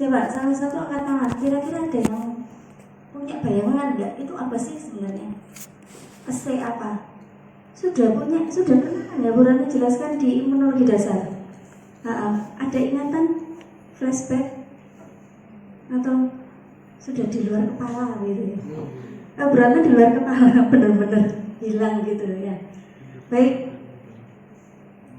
Coba salah satu angkat tangan. Kira-kira ada yang punya bayangan nggak? Itu apa sih sebenarnya? Assay apa? Sudah pernah kan ya Bu Rani jelaskan di imunologi dasar? Ada ingatan flashback atau sudah di luar kepala gitu ya? Berarti di luar kepala benar-benar hilang gitu ya. Baik,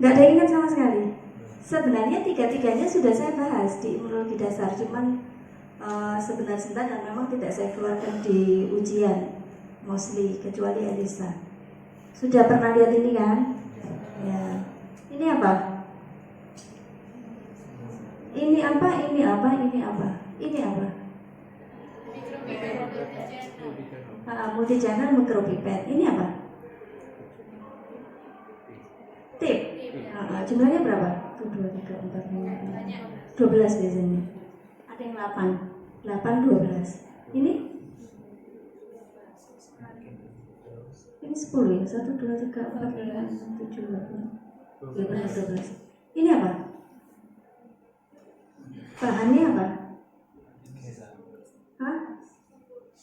nggak ada ingat sama sekali. Sebenarnya tiga-tiganya sudah saya bahas di imunologi dasar, cuman sebentar dan memang tidak saya keluarkan di ujian, mostly kecuali Elisa. Sudah pernah lihat ini kan? Ya. Ini apa? Ini apa? Ini apa? Ini apa? Ini apa? Multi-channel micropipette. Ini apa? Tip. Jumlahnya berapa? 1, 2, 3, 4, 5, 12 biasanya. Ada yang 8, 12. Ini 10 ya? 1, 2, 3, 4, 5, 6, 7, 8, 12. Ini apa? Bahannya apa?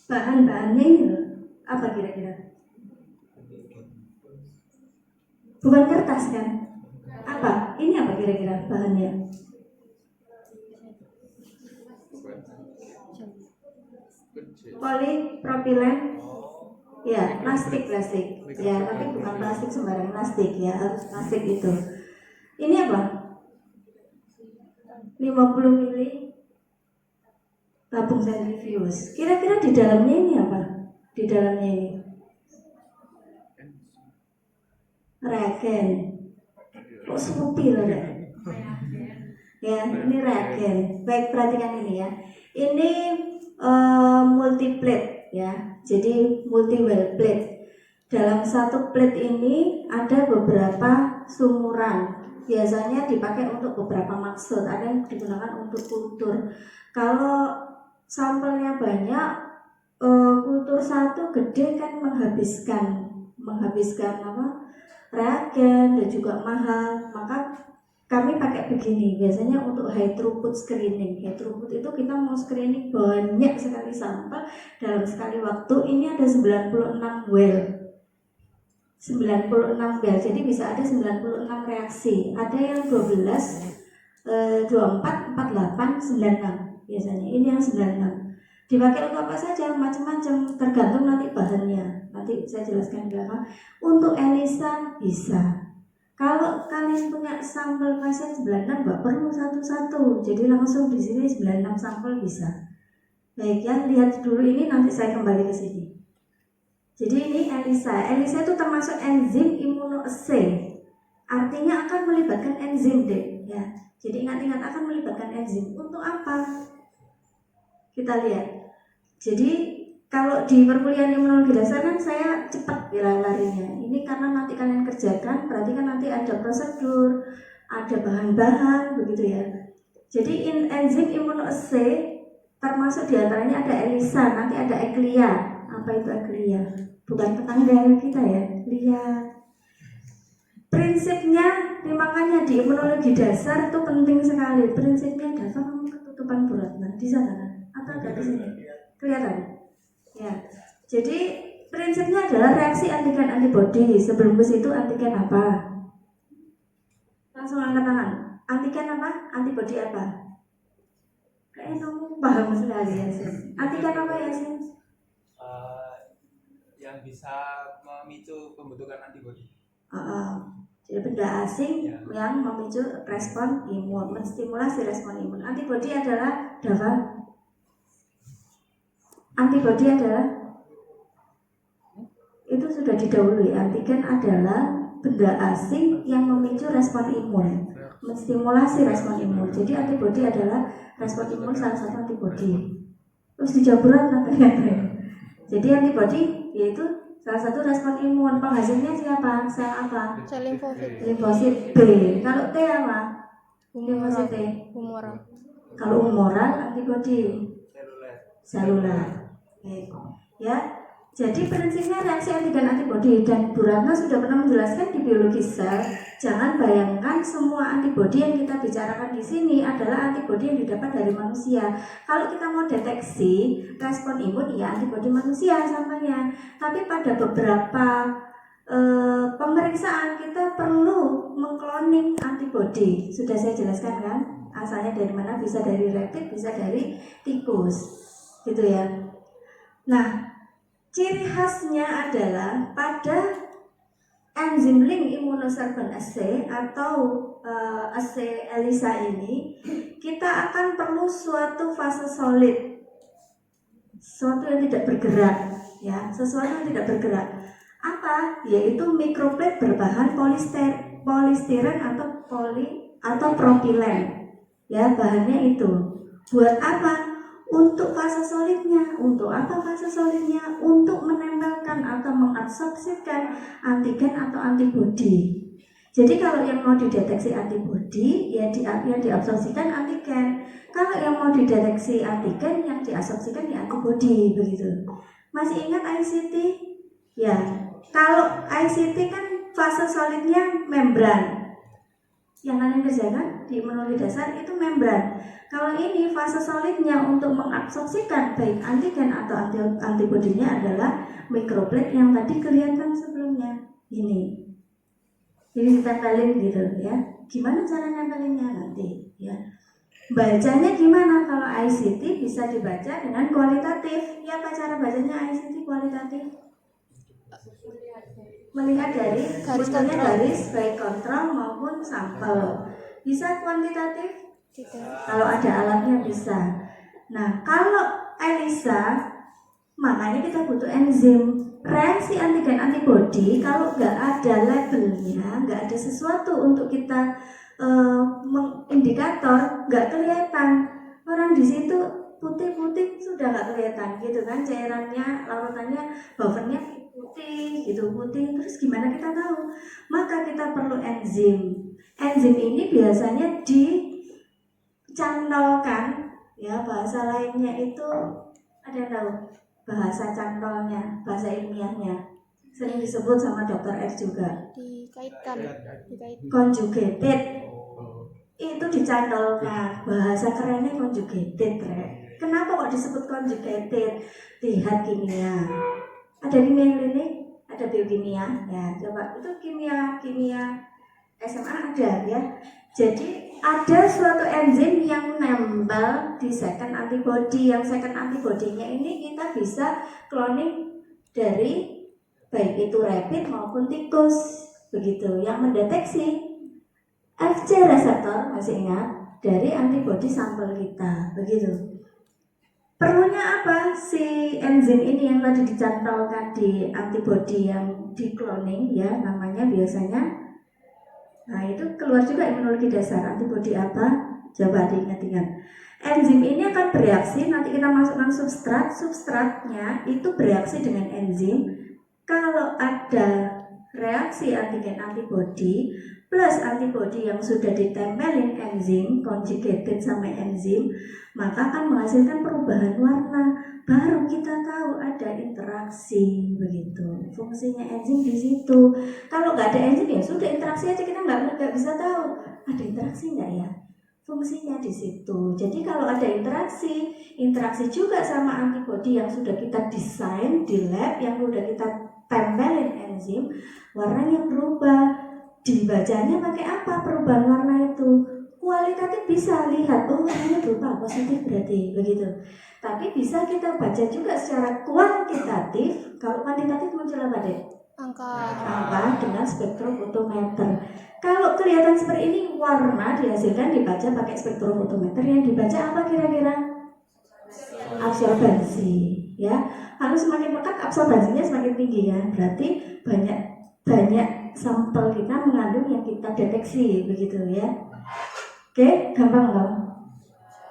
Bahan-bahannya ini apa kira-kira? Bukan kertas kan? Apa? Ini apa kira-kira bahannya? Polipropilen. Ya, plastik. Ya, tapi bukan plastik sembarang plastik ya, harus plastik itu. Ini apa? 50 mili tabung sentrifuge. Kira-kira di dalamnya ini apa? Di dalamnya ini reagen. Kok sepi loh ya? Ya, ini reagen. Baik, perhatikan ini ya. Ini multiplate ya. Jadi multi well plate. Dalam satu plate ini ada beberapa sumuran. Biasanya dipakai untuk beberapa maksud. Ada yang digunakan untuk kultur. Kalau sampelnya banyak, kultur satu gede kan menghabiskan apa? Reagen dan juga mahal. Maka kami pakai begini, biasanya untuk high throughput screening. High throughput itu kita mau screening banyak sekali sampel dalam sekali waktu. Ini ada 96 well. 96 well, jadi bisa ada 96 reaksi. Ada yang 12, 24, 48, 96 biasanya. Ini yang 96. Dipakai untuk apa saja? Macam-macam, tergantung nanti bahannya. Nanti saya jelaskan di belakang. Untuk ELISA bisa. Kalau kalian punya sampel pasien 96 nggak perlu satu-satu, jadi langsung di sini 96 sampel bisa. Baik ya, lihat dulu ini nanti saya kembali ke sini. Jadi ini ELISA. ELISA itu termasuk enzim immunoassay. Artinya akan melibatkan enzim deh, ya. Jadi ingat-ingat akan melibatkan enzim. Untuk apa? Kita lihat. Jadi kalau di perkuliahan imunologi dasar kan saya cepat larinya. Ini karena nanti kalian kerjakan, berarti kan nanti ada prosedur, ada bahan-bahan, begitu ya. Jadi enzim immunoassay termasuk diantaranya ada ELISA, nanti ada ECLIA. Apa itu ECLIA? Bukan tetangga kita ya, lihat. Prinsipnya, makanya di imunologi dasar itu penting sekali. Prinsipnya dalam ketutupan bulat. Nah, di sana kan? Atau ada di sini? Kelihatan? Ya, jadi prinsipnya adalah reaksi antigen antibodi. Sebelum ke situ antigen apa? Langsung angkat tangan. Antigen apa? Antibodi apa? Kayaknya kamu paham sekali ya, Sin. Antigen apa ya, Sin? Yang bisa memicu pembentukan antibodi. Jadi benda asing yang memicu respon imun, menstimulasi respon imun. Antibodi adalah dalam. Antibodi adalah itu sudah didahului. Antigen adalah benda asing yang memicu respon imun, menstimulasi respon imun. Jadi antibodi adalah respon imun salah satu antibodi. Terus dijawab berat ternyata. Jadi antibodi yaitu salah satu respon imun. Penghasilnya siapa? Sel apa? Sel limfosit. Limfosit B. Kalau T apa? Limfosit T. Humoral. Kalau humoral antibodi seluler. Baik. Ya. Jadi prinsipnya reaksi antigen antibodi, dan Bu Ratna sudah pernah menjelaskan di biologi sel. Jangan bayangkan semua antibodi yang kita bicarakan di sini adalah antibodi yang didapat dari manusia. Kalau kita mau deteksi respon imun, ya antibodi manusia sampelnya. Tapi pada beberapa pemeriksaan kita perlu mengkloning antibodi. Sudah saya jelaskan kan? Asalnya dari mana? Bisa dari rabbit, bisa dari tikus, gitu ya. Nah, ciri khasnya adalah pada enzim link immunosorbent assay atau assay ELISA ini, kita akan perlu suatu fase solid, sesuatu yang tidak bergerak, ya, sesuatu yang tidak bergerak. Apa? Yaitu mikroplate berbahan polistiren atau propilen, ya, bahannya itu. Buat apa? Untuk fase solidnya. Untuk apa fase solidnya? Untuk menempelkan atau mengabsorpsikan antigen atau antibodi. Jadi kalau yang mau dideteksi antibodi, ya yang diabsorpsikan antigen. Kalau yang mau dideteksi antigen, yang diabsorpsikan ya antibodi, begitu. Masih ingat ICT? Ya. Kalau ICT kan fase solidnya membran. Yang kalian kerjakan di imunologi dasar itu membran. Kalau ini fase solidnya untuk mengabsorpsikan baik antigen atau antibodinya adalah mikroplate yang tadi kelihatan sebelumnya. Ini ditempelin gitu ya. Gimana cara nempelinnya nanti ya? Bacanya gimana? Kalau ICT bisa dibaca dengan kualitatif. Ya, apa cara bacanya ICT kualitatif? Melihat dari garis baik kontrol maupun sampel. Bisa kuantitatif? Kalau ada alatnya bisa. Nah, kalau ELISA, makanya kita butuh enzim. Reaksi antigen antibodi kalau nggak ada labelnya, nggak ada sesuatu untuk kita mengindikator, nggak kelihatan. Orang di situ putih-putih sudah nggak kelihatan gitu kan, cairannya, larutannya, buffernya putih gitu, putih. Terus gimana kita tahu? Maka kita perlu enzim. Enzim ini biasanya dicantolkan, ya, bahasa lainnya itu ada yang tahu bahasa cantolnya, bahasa ilmiahnya sering disebut sama Dr. R juga, dikaitkan. Conjugated. Itu dicantolkan, bahasa kerennya conjugated. Kenapa kok disebut conjugated? Lihat kimia, ada kimia klinik, ada biokimia, ya coba itu kimia SMA ada ya. Jadi ada suatu enzim yang nempel di second antibody. Yang second antibody-nya ini kita bisa cloning dari baik itu rabbit maupun tikus, begitu. Yang mendeteksi Fc reseptor, masih ingat, dari antibody sampel kita, begitu. Perlunya apa? Si enzim ini yang tadi dicantolkan di antibody yang di cloning, ya, namanya biasanya. Nah, itu keluar juga imunologi dasar. Antibodi apa? Coba diingat-ingat. Enzim ini akan bereaksi, nanti kita masukkan substrat. Substratnya itu bereaksi dengan enzim. Kalau ada reaksi antigen antibodi plus antibodi yang sudah ditempelin enzim, conjugated sama enzim, maka akan menghasilkan perubahan warna. Baru kita tahu ada interaksi, begitu. Fungsinya enzim di situ. Kalau nggak ada enzim ya sudah, interaksi aja, kita nggak bisa tahu ada interaksi nggak ya. Fungsinya di situ. Jadi kalau ada interaksi juga sama antibodi yang sudah kita desain di lab, yang sudah kita tempelin enzim, warnanya berubah. Dibacanya pakai apa perubahan warna itu? Kualitatif bisa lihat, oh ini berubah positif berarti, begitu. Tapi bisa kita baca juga secara kuantitatif. Kalau kuantitatif muncul apa deh? Angka dengan spektrofotometer. Kalau kelihatan seperti ini, warna dihasilkan dibaca pakai spektrofotometer. Yang dibaca apa kira-kira? Absorbansi, ya. Harus semakin pekat absorbansinya semakin tinggi ya. Berarti banyak sampel kita mengandung yang kita deteksi, begitu ya. Oke, gampang loh.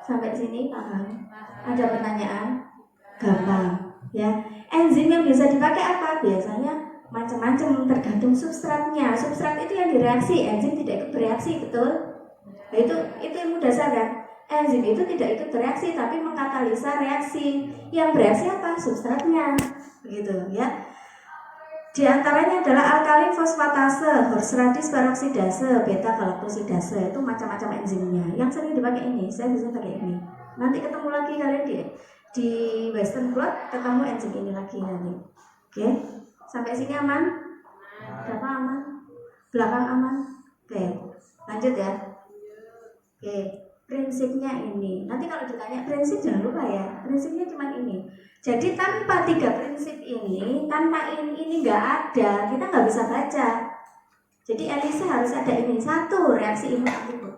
Sampai sini paham? Ada pertanyaan? Gampang, ya. Enzim yang bisa dipakai apa? Biasanya macam-macam, tergantung substratnya. Substrat itu yang direaksi, enzim tidak ikut bereaksi, betul? Nah, itu ilmu dasar kan? enzim itu tidak ikut bereaksi tapi mengkatalisa reaksi. Yang bereaksi apa? Substratnya, begitu ya. Di antaranya adalah alkalin fosfatase, horseradish peroksidase, beta galaktosidase. Itu macam-macam enzimnya. Yang sering dipakai ini, saya bisa pakai ini. Nanti ketemu lagi kalian di Western blot, ketemu enzim ini lagi nanti. Oke, sampai sini aman? Berapa aman? Belakang aman? Oke, lanjut ya. Oke, prinsipnya ini. Nanti kalau ditanya prinsip jangan lupa ya. Prinsipnya cuma ini. Jadi tanpa 3 prinsip ini, tanpa ini nggak ada, kita nggak bisa baca. Jadi ELISA harus ada ini. 1, reaksi imun antibodi.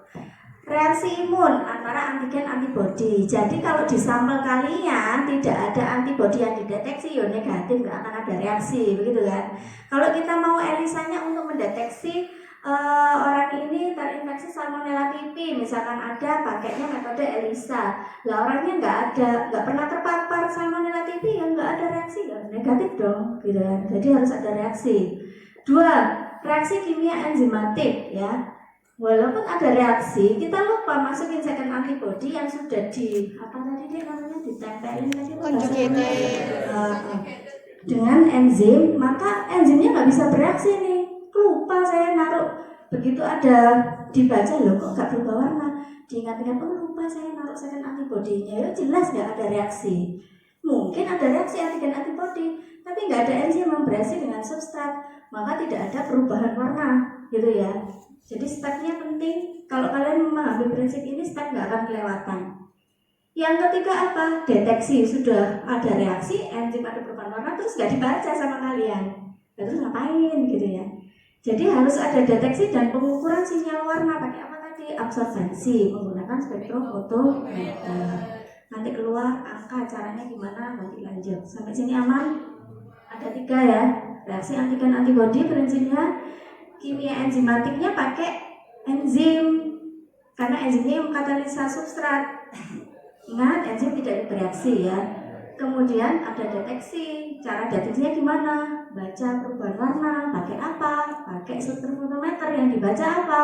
Reaksi imun antara antigen antibodi. Jadi kalau di sampel kalian tidak ada antibodi yang dideteksi, ya negatif, nggak akan ada reaksi, begitu kan? Kalau kita mau ELISA-nya untuk mendeteksi orang ini terinfeksi Salmonella typhi, misalkan ada, pakainya metode ELISA. Lah orangnya nggak pernah terpapar Salmonella typhi, yang nggak ada reaksi, ya negatif dong, gitu kan? Jadi harus ada reaksi. 2, reaksi kimia enzimatik ya. Walaupun ada reaksi, kita lupa masukin second antibody yang sudah ditempelin tadi dengan enzim, maka enzimnya nggak bisa bereaksi nih. Lupa saya naruh, begitu ada dibaca loh kok nggak berubah warna, diingat-ingat lupa saya naruh second antibody-nya, ya jelas nggak ada reaksi. Mungkin ada reaksi antigen antibody, tapi nggak ada enzim yang bereaksi dengan substrat, maka tidak ada perubahan warna, gitu ya. Jadi stepnya penting. Kalau kalian memahami prinsip ini, step nggak akan kelewatan. Yang ketiga apa? Deteksi. Sudah ada reaksi, enzim ada perubahan warna, terus nggak dibaca sama kalian. Terus ngapain gitu ya? Jadi harus ada deteksi dan pengukuran sinyal warna. Pakai apa tadi? Absorbensi, menggunakan spektrofotometer. Nanti keluar angka, caranya gimana? Nanti lanjut. Sampai sini aman? Ada 3 ya. Reaksi antigen antibodi prinsipnya. Kimia enzimatiknya pakai enzim karena enzimnya yang katalisa substrat. Ingat, enzim tidak bereaksi ya. Kemudian ada deteksi. Cara deteksinya gimana? Baca perubahan warna. Pakai apa? Pakai spektrofotometer. Yang dibaca apa?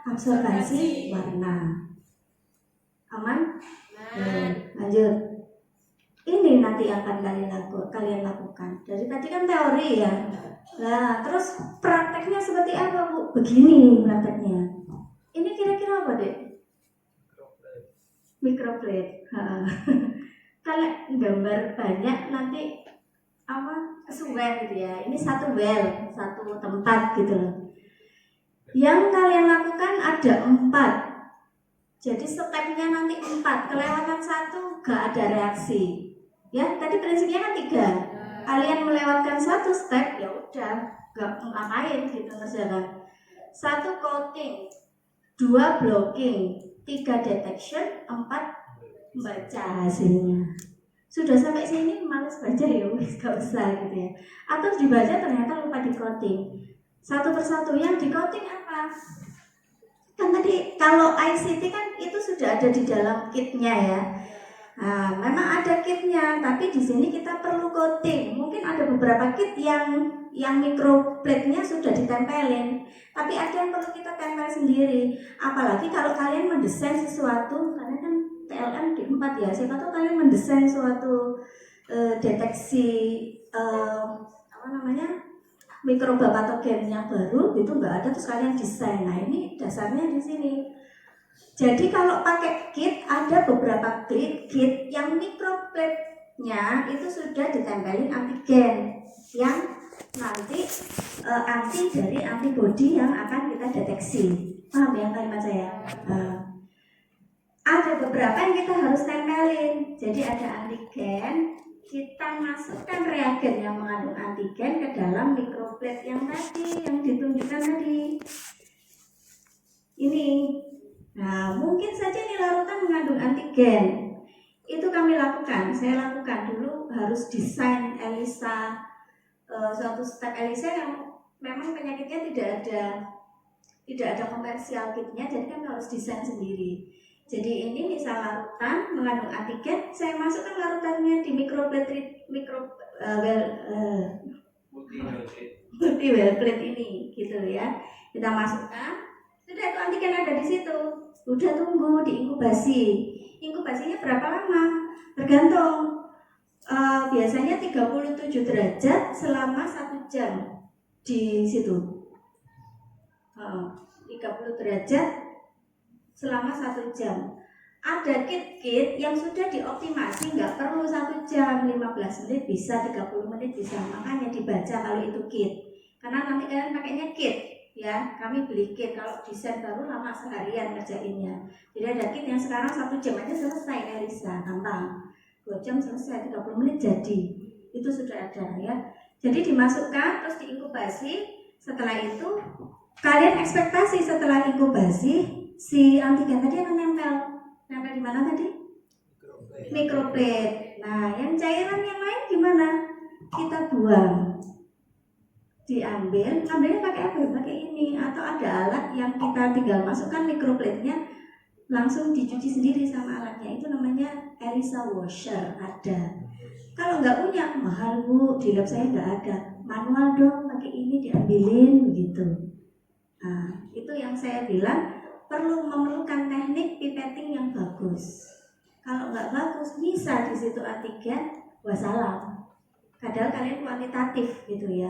Absorbensi warna. Aman? Lanjut. Ini nanti akan kalian lakukan. Dari tadi kan teori ya. Nah, terus prakteknya seperti apa, Bu? Begini prakteknya. Ini kira-kira apa, Dek? Microplate. Kalau gambar banyak nanti apa? Kesuwen gitu ya. Ini satu well, satu tempat gitu loh. Yang kalian lakukan ada 4. Jadi stepnya nanti 4. Kelewatan 1 gak ada reaksi. Ya, tadi prinsipnya kan 3. Kalian melewatkan 1 step, ya udah, nggak ngapain gitu kerjakan. 1 coating, 2 blocking, 3 detection, 4 baca hasilnya. Sudah sampai sini males baca ya, nggak usah gitu ya. Atau dibaca ternyata lupa di coating. Satu persatu yang di coating apa? Kan tadi kalau ICT kan itu sudah ada di dalam kitnya ya. Nah, memang ada kitnya, tapi di sini kita perlu coating. Mungkin ada beberapa kit yang microplate-nya sudah ditempelin, tapi ada yang perlu kita tempel sendiri. Apalagi kalau kalian mendesain sesuatu, karena kan TLM di 4 ya. Siapa tahu kalian mendesain suatu deteksi mikroba patogen yang baru, itu nggak ada terus kalian desain. Nah ini dasarnya di sini. Jadi kalau pakai kit, ada beberapa kit yang microplate-nya itu sudah ditempelin antigen yang nanti anti dari antibodi yang akan kita deteksi. Paham ya kalimat saya? Ada beberapa yang kita harus tempelin. Jadi ada antigen, kita masukkan reagen yang mengandung antigen ke dalam microplate yang tadi, yang ditunjukkan tadi. Ini. Nah, mungkin saja ini larutan mengandung antigen. Itu kami lakukan. Saya lakukan dulu harus desain ELISA, suatu step ELISA yang memang penyakitnya tidak ada komersial kitnya, jadi kami harus desain sendiri. Jadi ini misal larutan mengandung antigen, saya masukkan larutannya di multi well plate ini, gitu ya. Kita masukkan, sudah itu antigen ada di situ. Udah tunggu diinkubasi. inkubasinya berapa lama? Tergantung. Biasanya 37 derajat selama 1 jam di situ. 30 derajat selama 1 jam. Ada kit-kit yang sudah dioptimasi, nggak perlu 1 jam, 15 menit bisa, 30 menit bisa. Makanya dibaca kalau itu kit. Karena nanti kalian pakainya kit, ya. Kami beli kit, kalau desain baru lama seharian ngerjainnya. Jadi ada kit yang sekarang 1 jam aja selesai, Elisa, gampang. 2 jam selesai, 30 menit jadi. Itu sudah ada, ya. Jadi dimasukkan, terus diinkubasi. Setelah itu, kalian ekspektasi setelah inkubasi, si antigen tadi akan nempel di mana tadi? Mikroplate. Nah, yang cairan yang lain gimana? Kita buang. Ambilnya pakai apa? Pakai ini, atau ada alat yang kita tinggal masukkan mikroplate-nya, langsung dicuci sendiri sama alatnya. Itu namanya ELISA washer, ada. Kalau nggak punya, mahal Bu, di lab saya nggak ada. Manual dong, pakai ini diambilin begitu. Nah, itu yang saya bilang memerlukan teknik pipetting yang bagus. Kalau nggak bagus, bisa di situ antigen, wassalam. Padahal kalian kuantitatif gitu ya.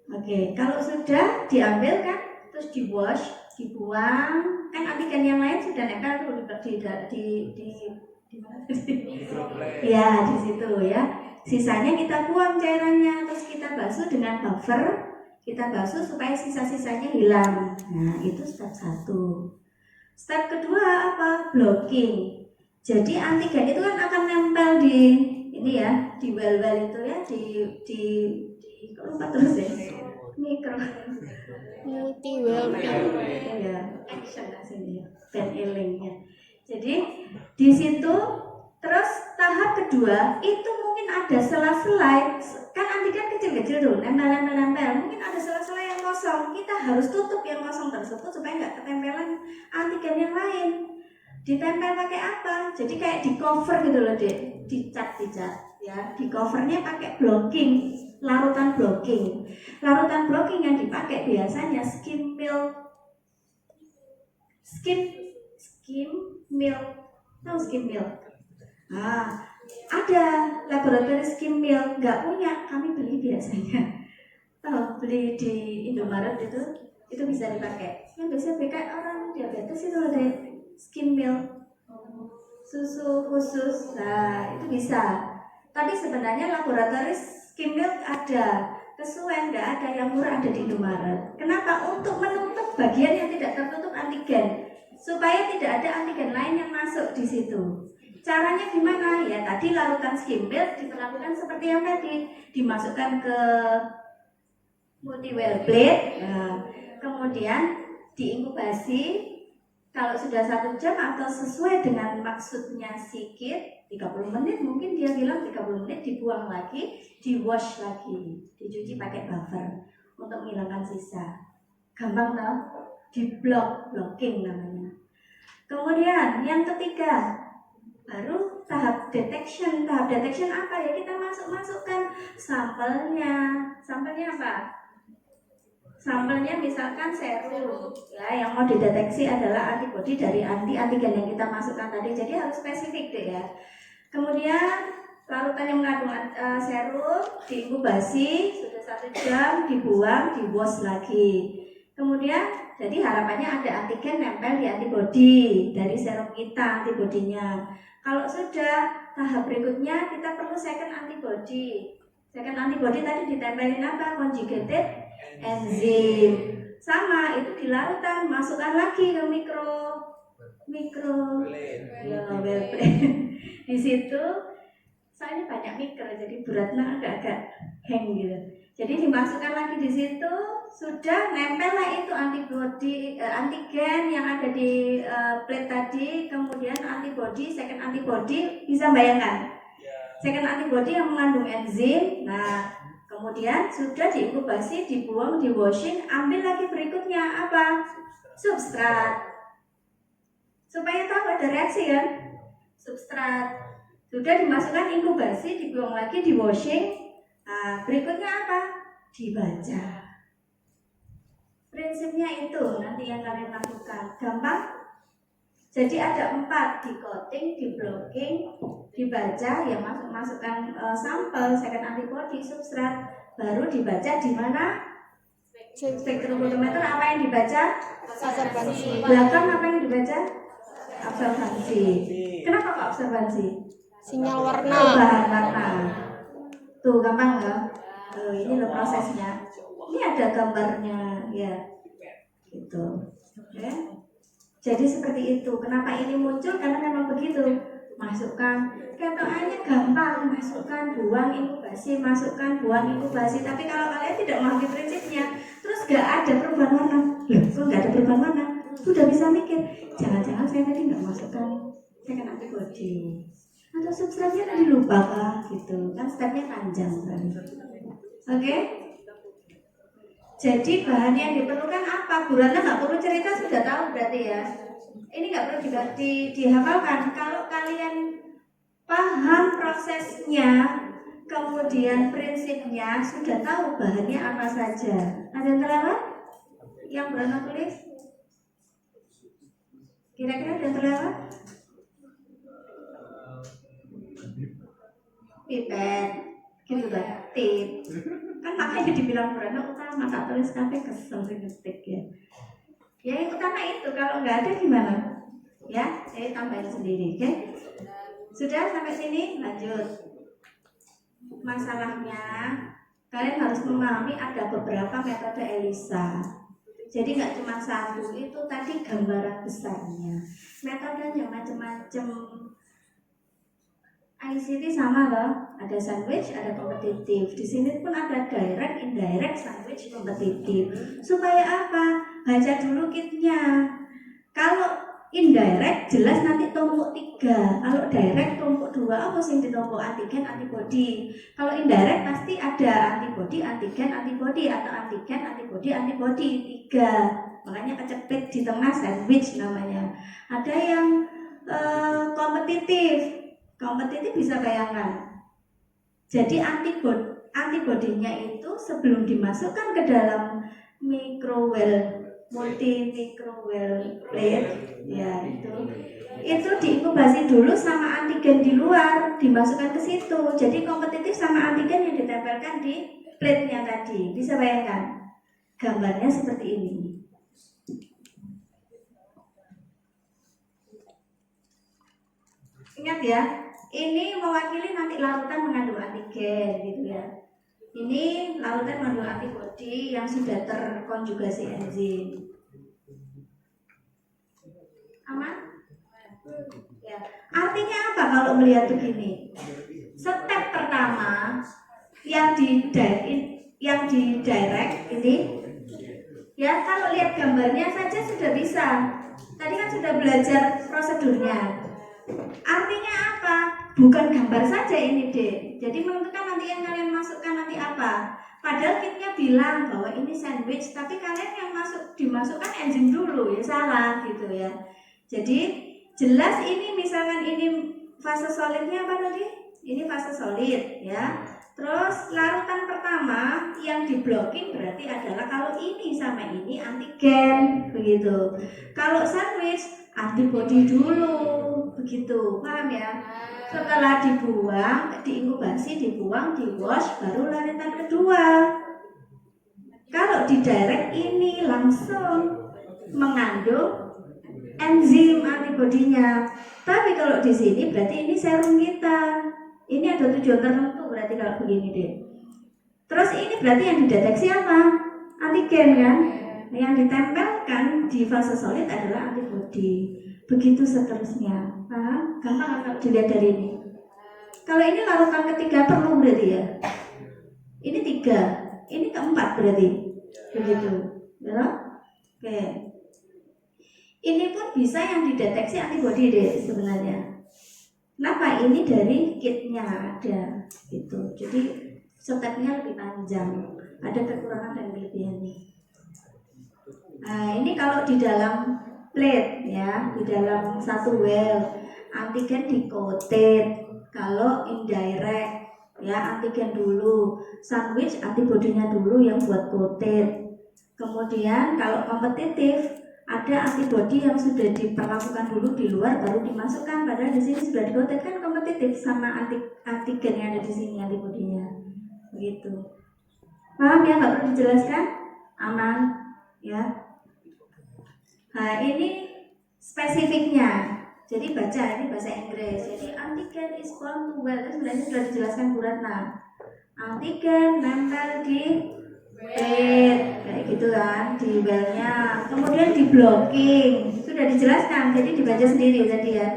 Oke, kalau sudah diambil kan, terus di wash, dibuang, kan antigen yang lain sudah nempel tuh di mana tadi? Ya, di situ ya. Sisanya kita buang cairannya, terus kita basuh dengan buffer. Kita basuh supaya sisa-sisanya hilang. Nah, itu step 1. Step kedua apa? Blocking. Jadi antigen itu kan akan nempel di ini ya, di well-well itu ya, di lupa terus ya. Mikro. Multi well Ya, action sini ya. Penelingnya. Jadi di situ terus tahap kedua itu mungkin ada sela-sela, kan antigen kecil-kecil tuh, nempel. Mungkin ada sela-sela yang kosong, kita harus tutup yang kosong tersebut supaya nggak ketempelan antigen yang lain. Ditempel pakai apa? Jadi kayak di cover gitu loh, Dek. Dicat ya. Di covernya pakai blocking, larutan blocking. Larutan blocking yang dipakai biasanya skim milk. Tahu skim milk? Nah, ada laboratorium skim milk, nggak punya, kami beli biasanya. Beli di Indomaret itu bisa dipakai. Yang biasa pakai orang diabetes itu ada skim milk, susu khusus. Nah, itu bisa. Tapi sebenarnya laboratorium skim milk ada, kesuwen nggak ada, yang murah ada di Indomaret. Kenapa? Untuk menutup bagian yang tidak tertutup antigen, supaya tidak ada antigen lain yang masuk di situ. Caranya gimana? Ya tadi larutan skim milk diperlakukan seperti yang tadi, dimasukkan ke multi-well plate, kemudian diinkubasi. Kalau sudah 1 jam atau sesuai dengan maksudnya si kit, 30 menit mungkin dia bilang 30 menit, dibuang lagi, di wash lagi, dicuci pakai buffer untuk menghilangkan sisa. Gampang tau? Di blocking namanya. Kemudian yang ketiga, baru tahap detection. Tahap detection apa ya? Kita masukkan sampelnya apa? Sampelnya misalkan serum, ya, yang mau dideteksi adalah antibodi dari antigen yang kita masukkan tadi. Jadi harus spesifik deh ya. Kemudian larutan yang mengandung serum diinkubasi sudah 1 jam, dibuang, di wash lagi. Kemudian jadi harapannya ada antigen nempel di antibodi dari serum kita, antibodinya. Kalau sudah tahap berikutnya kita perlu second antibody. Second antibody tadi ditempelin apa? Conjugated enzim. Sama, itu di larutan, masukkan lagi ke mikro ya, well plate. Di situ soalnya banyak mikro, jadi beratnya agak-agak hang gitu. Jadi dimasukkan lagi di situ, sudah nempel lah itu antigen yang ada di plate tadi, kemudian antibody, second antibody, bisa bayangkan? Second antibody yang mengandung enzim. Nah, kemudian sudah diinkubasi, dibuang, di washing, ambil lagi berikutnya apa? Substrat. Supaya tahu ada reaksi kan? Substrat. Sudah dimasukkan inkubasi, dibuang lagi, di washing. Nah, berikutnya apa? Dibaca. Prinsipnya itu nanti yang kalian lakukan. Gampang? Jadi ada 4, di coating, di blocking, dibaca, ya masukkan sampel second antibody substrat, baru dibaca di mana spektrofotometer. Apa yang dibaca? Observasi. Belakang apa yang dibaca? Observasi. Kenapa kok observasi? Sinyal warna. Perubahan warna. Tuh gampang ya. Ini loh prosesnya. Ini ada gambarnya ya. Gitu. Oke. Jadi seperti itu. Kenapa ini muncul? Karena memang begitu. Masukkan, ketokannya gampang. Masukkan, buang inkubasi, masukkan, buang inkubasi. Tapi kalau kalian tidak memahami prinsipnya, terus gak ada perubahan warna. Loh, kok gak ada perubahan warna? Udah bisa mikir, jangan-jangan saya tadi nggak masukkan second antibody atau substratnya tadi lupa kah gitu. Kan stepnya panjang kan. Oke? Jadi bahan yang diperlukan apa? Gurana nggak perlu cerita, sudah tahu berarti ya. Ini nggak perlu dihafalkan. Kalau kalian paham prosesnya, kemudian prinsipnya, sudah tahu bahannya apa saja. Ada yang terlewat? Yang Gurana tulis? Kira-kira ada yang terlewat? Pipet, gitu kan? Tip. Kan makanya dibilang Gurana utama, tak tulis kabeh kesel ngetik ya. Ya yang utama itu, kalau nggak ada gimana? Ya, saya tambahin sendiri, oke? Sudah sampai sini, lanjut. Masalahnya, kalian harus memahami ada beberapa metode ELISA. Jadi nggak cuma satu, itu tadi gambaran besarnya. Metodenya macam-macam. ICT sama loh, ada sandwich, ada kompetitif. Di sini pun ada direct, indirect, sandwich, kompetitif. Supaya apa? Baca dulu kitnya. Kalau indirect jelas nanti tumpuk 3. Kalau direct tumpuk 2. Apa sih ditumpuk? Antigen, antibody. Kalau indirect pasti ada antibody, antigen, antibody, atau antigen, antibody, antibody 3. Makanya kecepit di tengah, sandwich namanya. Ada yang kompetitif. Kompetitif bisa bayangkan. Jadi antibodinya itu sebelum dimasukkan ke dalam microwell, multi microwell plate, ya itu diinkubasi dulu sama antigen di luar, dimasukkan ke situ. Jadi kompetitif sama antigen yang ditempelkan di plate-nya tadi. Bisa bayangkan? Gambarnya seperti ini. Ingat ya, ini mewakili nanti larutan mengandung antigen gitu ya. Ini larutan mengandung antibodi yang sudah terkonjugasi enzim. Aman? Ya. Artinya apa kalau melihat begini? Step pertama yang di direct ini, ya kalau lihat gambarnya saja sudah bisa. Tadi kan sudah belajar prosedurnya. Artinya apa? Bukan gambar saja ini deh. Jadi menentukan nanti yang kalian masukkan nanti apa. Padahal kitnya bilang bahwa ini sandwich, tapi kalian yang dimasukkan enzim dulu, ya salah gitu ya. Jadi jelas ini misalkan ini fase solidnya apa tadi? Ini fase solid ya. Terus larutan pertama yang di blocking berarti adalah kalau ini sama ini antigen begitu. Kalau sandwich antibody dulu begitu, paham ya? Setelah dibuang, diinkubasi, dibuang, di wash, baru larutan kedua. Kalau di direct ini langsung mengandung enzim antibodinya. Tapi kalau di sini berarti ini serum kita. Ini ada tujuan tertentu berarti kalau begini deh. Terus ini berarti yang dideteksi apa? Antigen kan? Yang ditempelkan di fase solid adalah antibodi. Begitu seterusnya. Paham? Gampang kalau dilihat dari ini. Kalau ini larutan ketiga perlu berarti ya. Ini 3, ini keempat berarti. Begitu. Ya? Oke. Ini pun bisa yang dideteksi antibodi deh sebenarnya. Kenapa? Ini dari kitnya ada gitu. Jadi stepnya lebih panjang. Ada kekurangan dan kelebihannya. Nah, ini kalau di dalam plate ya, di dalam satu well, antigen di-coated. Kalau indirect ya, antigen dulu, sandwich antibodinya dulu yang buat coated. Kemudian kalau kompetitif, ada antibodi yang sudah diperlakukan dulu di luar baru dimasukkan, padahal di sini sudah digotet, kan kompetitif sama antigen yang ada di sini antibodinya. Begitu. Paham ya, nggak perlu dijelaskan? Aman ya. Nah ini spesifiknya. Jadi baca, ini bahasa Inggris. Jadi antigen is bound to well, itu sebenarnya sudah dijelaskan Bu Ratna. Antigen nempel di plate, kayak gitu kan, di well-nya. Kemudian di blocking, sudah dijelaskan. Jadi dibaca sendiri tadi ya.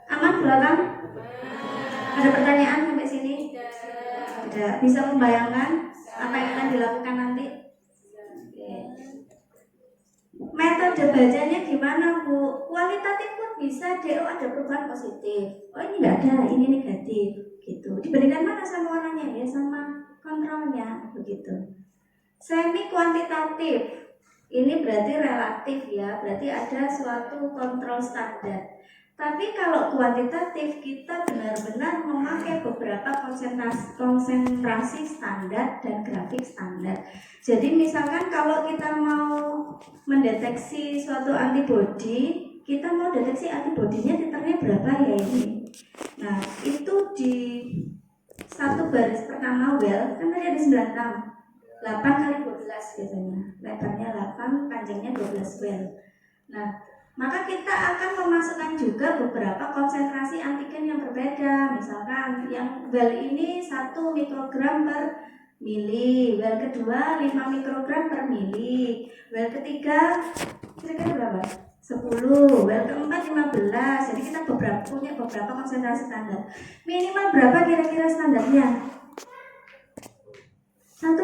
Aman belakang? Ada pertanyaan sampai sini? Tidak. Bisa membayangkan apa yang akan dilakukan nanti? Metode bacanya gimana Bu? Kualitatif pun bisa, DO ada perubahan positif. Oh ini nggak ada, ini negatif, gitu. Dibandingkan mana sama warnanya ya, sama kontrolnya, begitu. Semi kuantitatif, ini berarti relatif ya, berarti ada suatu kontrol standar. Tapi kalau kuantitatif kita benar-benar memakai beberapa konsentrasi standar dan grafik standar. Jadi misalkan kalau kita mau mendeteksi suatu antibodi, kita mau deteksi antibodinya titernya berapa ya ini. Nah itu di satu baris pertama well, kan tadi ada 96, 8 kali 12 biasanya, lebarnya 8, panjangnya 12 well. Nah maka kita akan memasukkan juga beberapa konsentrasi antigen yang berbeda. Misalkan yang well ini 1 mikrogram per mili, well kedua 5 mikrogram per mili, well ketiga kira-kira berapa? 10, well keempat 15. Jadi kita punya beberapa konsentrasi standar. Minimal berapa kira-kira standarnya? 1.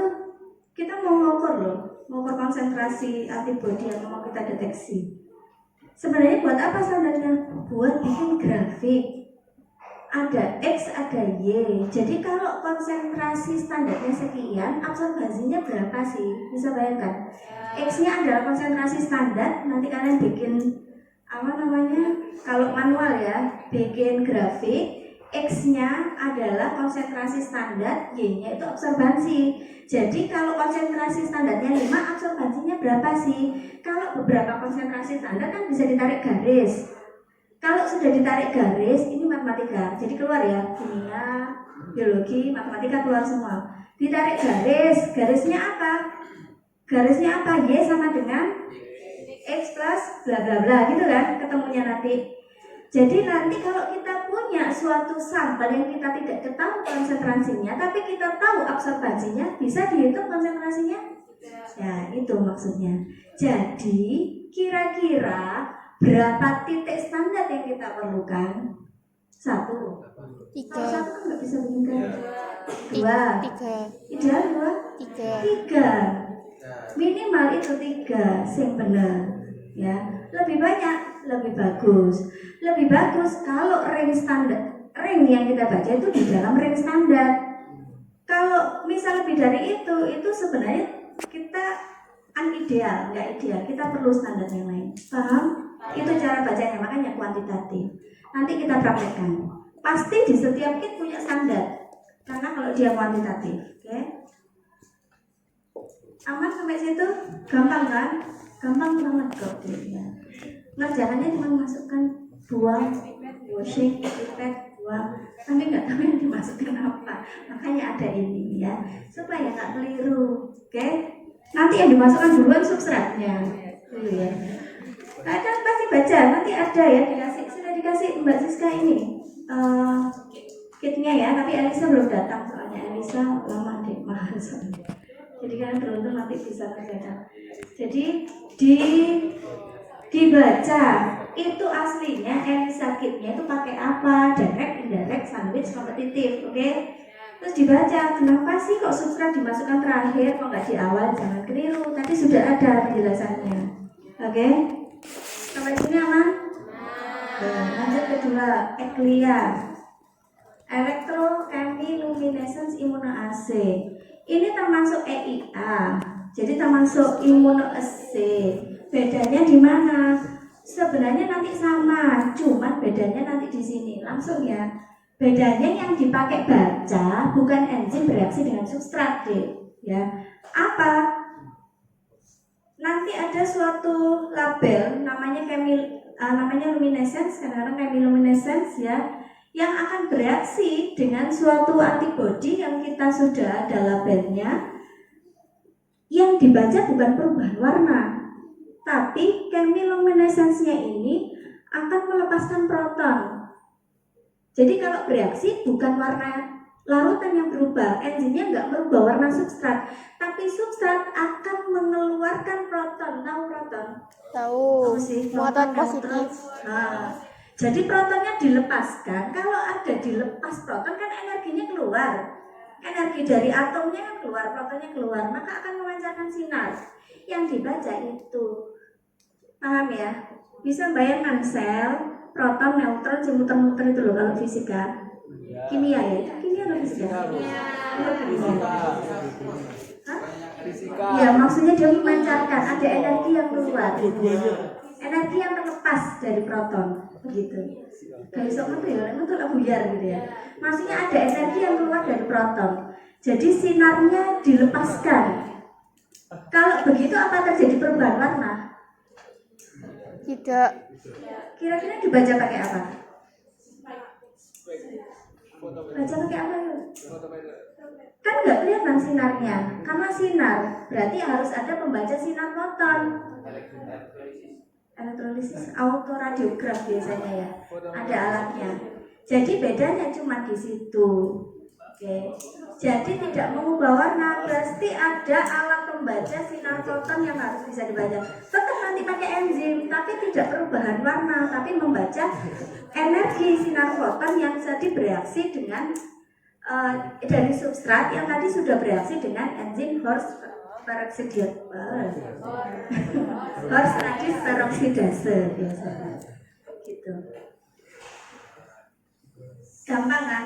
Kita mau mengukur konsentrasi antibodi yang mau kita deteksi. Sebenarnya buat apa standarnya? Buat bikin grafik. Ada X, ada Y. Jadi kalau konsentrasi standarnya sekian, absorbansinya berapa sih? Bisa bayangkan. X-nya adalah konsentrasi standar. Nanti kalian bikin kalau manual ya, bikin grafik. X-nya adalah konsentrasi standar, Y-nya itu absorbansi. Jadi kalau konsentrasi standarnya 5, absorbansinya berapa sih? Kalau beberapa konsentrasi standar kan bisa ditarik garis. Kalau sudah ditarik garis, ini matematika. Jadi keluar ya, kimia, biologi, matematika keluar semua. Ditarik garis, garisnya apa? Garisnya apa? Y sama dengan X plus bla bla bla gitu kan, ketemunya nanti. Jadi nanti kalau kita punya suatu sampel yang kita tidak ketahui konsentrasinya, tapi kita tahu absorbansinya, bisa dihitung konsentrasinya? Ya, itu maksudnya. Jadi, kira-kira berapa titik standar yang kita perlukan? 1. Kalau 1 kan nggak bisa bikin garis. 2. 3. Ideal 2. 3. Minimal itu 3, yang benar. Ya, lebih banyak, lebih bagus. Lebih bagus kalau range yang kita baca itu di dalam range standar. Kalau misal lebih dari itu sebenarnya kita unideal, nggak ideal. Kita perlu standar yang lain. Paham? Itu cara bacanya, makanya kuantitatif. Nanti kita praktekkan. Pasti di setiap kit punya standar. Karena kalau dia kuantitatif, oke? Aman sampai situ? Gampang kan? Gampang banget kok ya. Ngerjakannya cuma masukkan buang, washing, pipet, buang, tapi nggak tahu yang dimasukkan apa. Makanya ada ini ya, supaya nggak keliru. Oke? Nanti yang dimasukkan duluan substratnya, dulu ya. Kadang pasti baca, nanti ada ya sudah dikasih Mbak Siska ini kitnya ya, tapi Elisa belum datang soalnya Elisa lama deh mahal soalnya. Jadi kalian beruntung nanti bisa kerjakan. Jadi dibaca itu aslinya Elisa kitnya itu pakai apa, direct, indirect, sandwich, kompetitif, oke? Terus dibaca, kenapa sih kok substrat dimasukkan terakhir, kok nggak di awal, jangan keliru. Tadi sudah ada penjelasannya, oke? Sampai sini aman? Lanjut kedua, ECLIA, Electrochemiluminescence Immunoassay. Ini termasuk EIA, jadi termasuk immunoassay. Bedanya di mana? Sebenarnya nanti sama, cuman bedanya nanti di sini. Langsung ya. Bedanya yang dipakai baca bukan enzim bereaksi dengan substrat, deh. Ya. Apa? nanti ada suatu label namanya luminescence, kadang-kadang chemiluminescence ya, yang akan bereaksi dengan suatu antibodi yang kita sudah ada labelnya, yang dibaca bukan perubahan warna, tapi chemiluminescence-nya ini akan melepaskan proton. Jadi kalau bereaksi bukan warna larutan yang berubah, enzimnya nggak merubah warna substrat, tapi substrat akan mengeluarkan proton. Tahu proton? Tahu. Muatan positif. Nah, jadi protonnya dilepaskan. Kalau ada dilepas proton kan energinya keluar. Energi dari atomnya kan keluar, protonnya keluar, maka akan memancarkan sinar. Yang dibaca itu, paham ya? Bisa bayangkan sel, proton, neutron, muter-muter itu loh kalau fisika. Kimia ya? Itu kimia atau fisika? Fisika. Ya, maksudnya dia memancarkan, ada energi yang keluar. Energi yang terlepas dari proton, begitu. Kayak sok itu ya, itu lah buyar gitu ya. Maksudnya ada energi yang keluar dari proton. Jadi sinarnya dilepaskan. Kalau begitu apa terjadi perubahan warna? Tidak. Kira-kira dibaca pakai apa? Baca pakai apa yuk? Kan nggak kelihatan sinarnya. Karena sinar berarti harus ada pembaca sinar foton. Elektrolisis, autoradiograf biasanya ya. Ada alatnya. Jadi bedanya cuma di situ. Oke. Jadi tidak mengubah warna, pasti ada alat pembaca sinar foton yang harus bisa dibaca. Tetap nanti pakai enzim, tapi tidak perubahan warna, tapi membaca energi sinar foton yang jadi bereaksi dengan dari substrat yang tadi sudah bereaksi dengan enzim Horst radix peroksidase biasanya. Gitu. Gampang kan?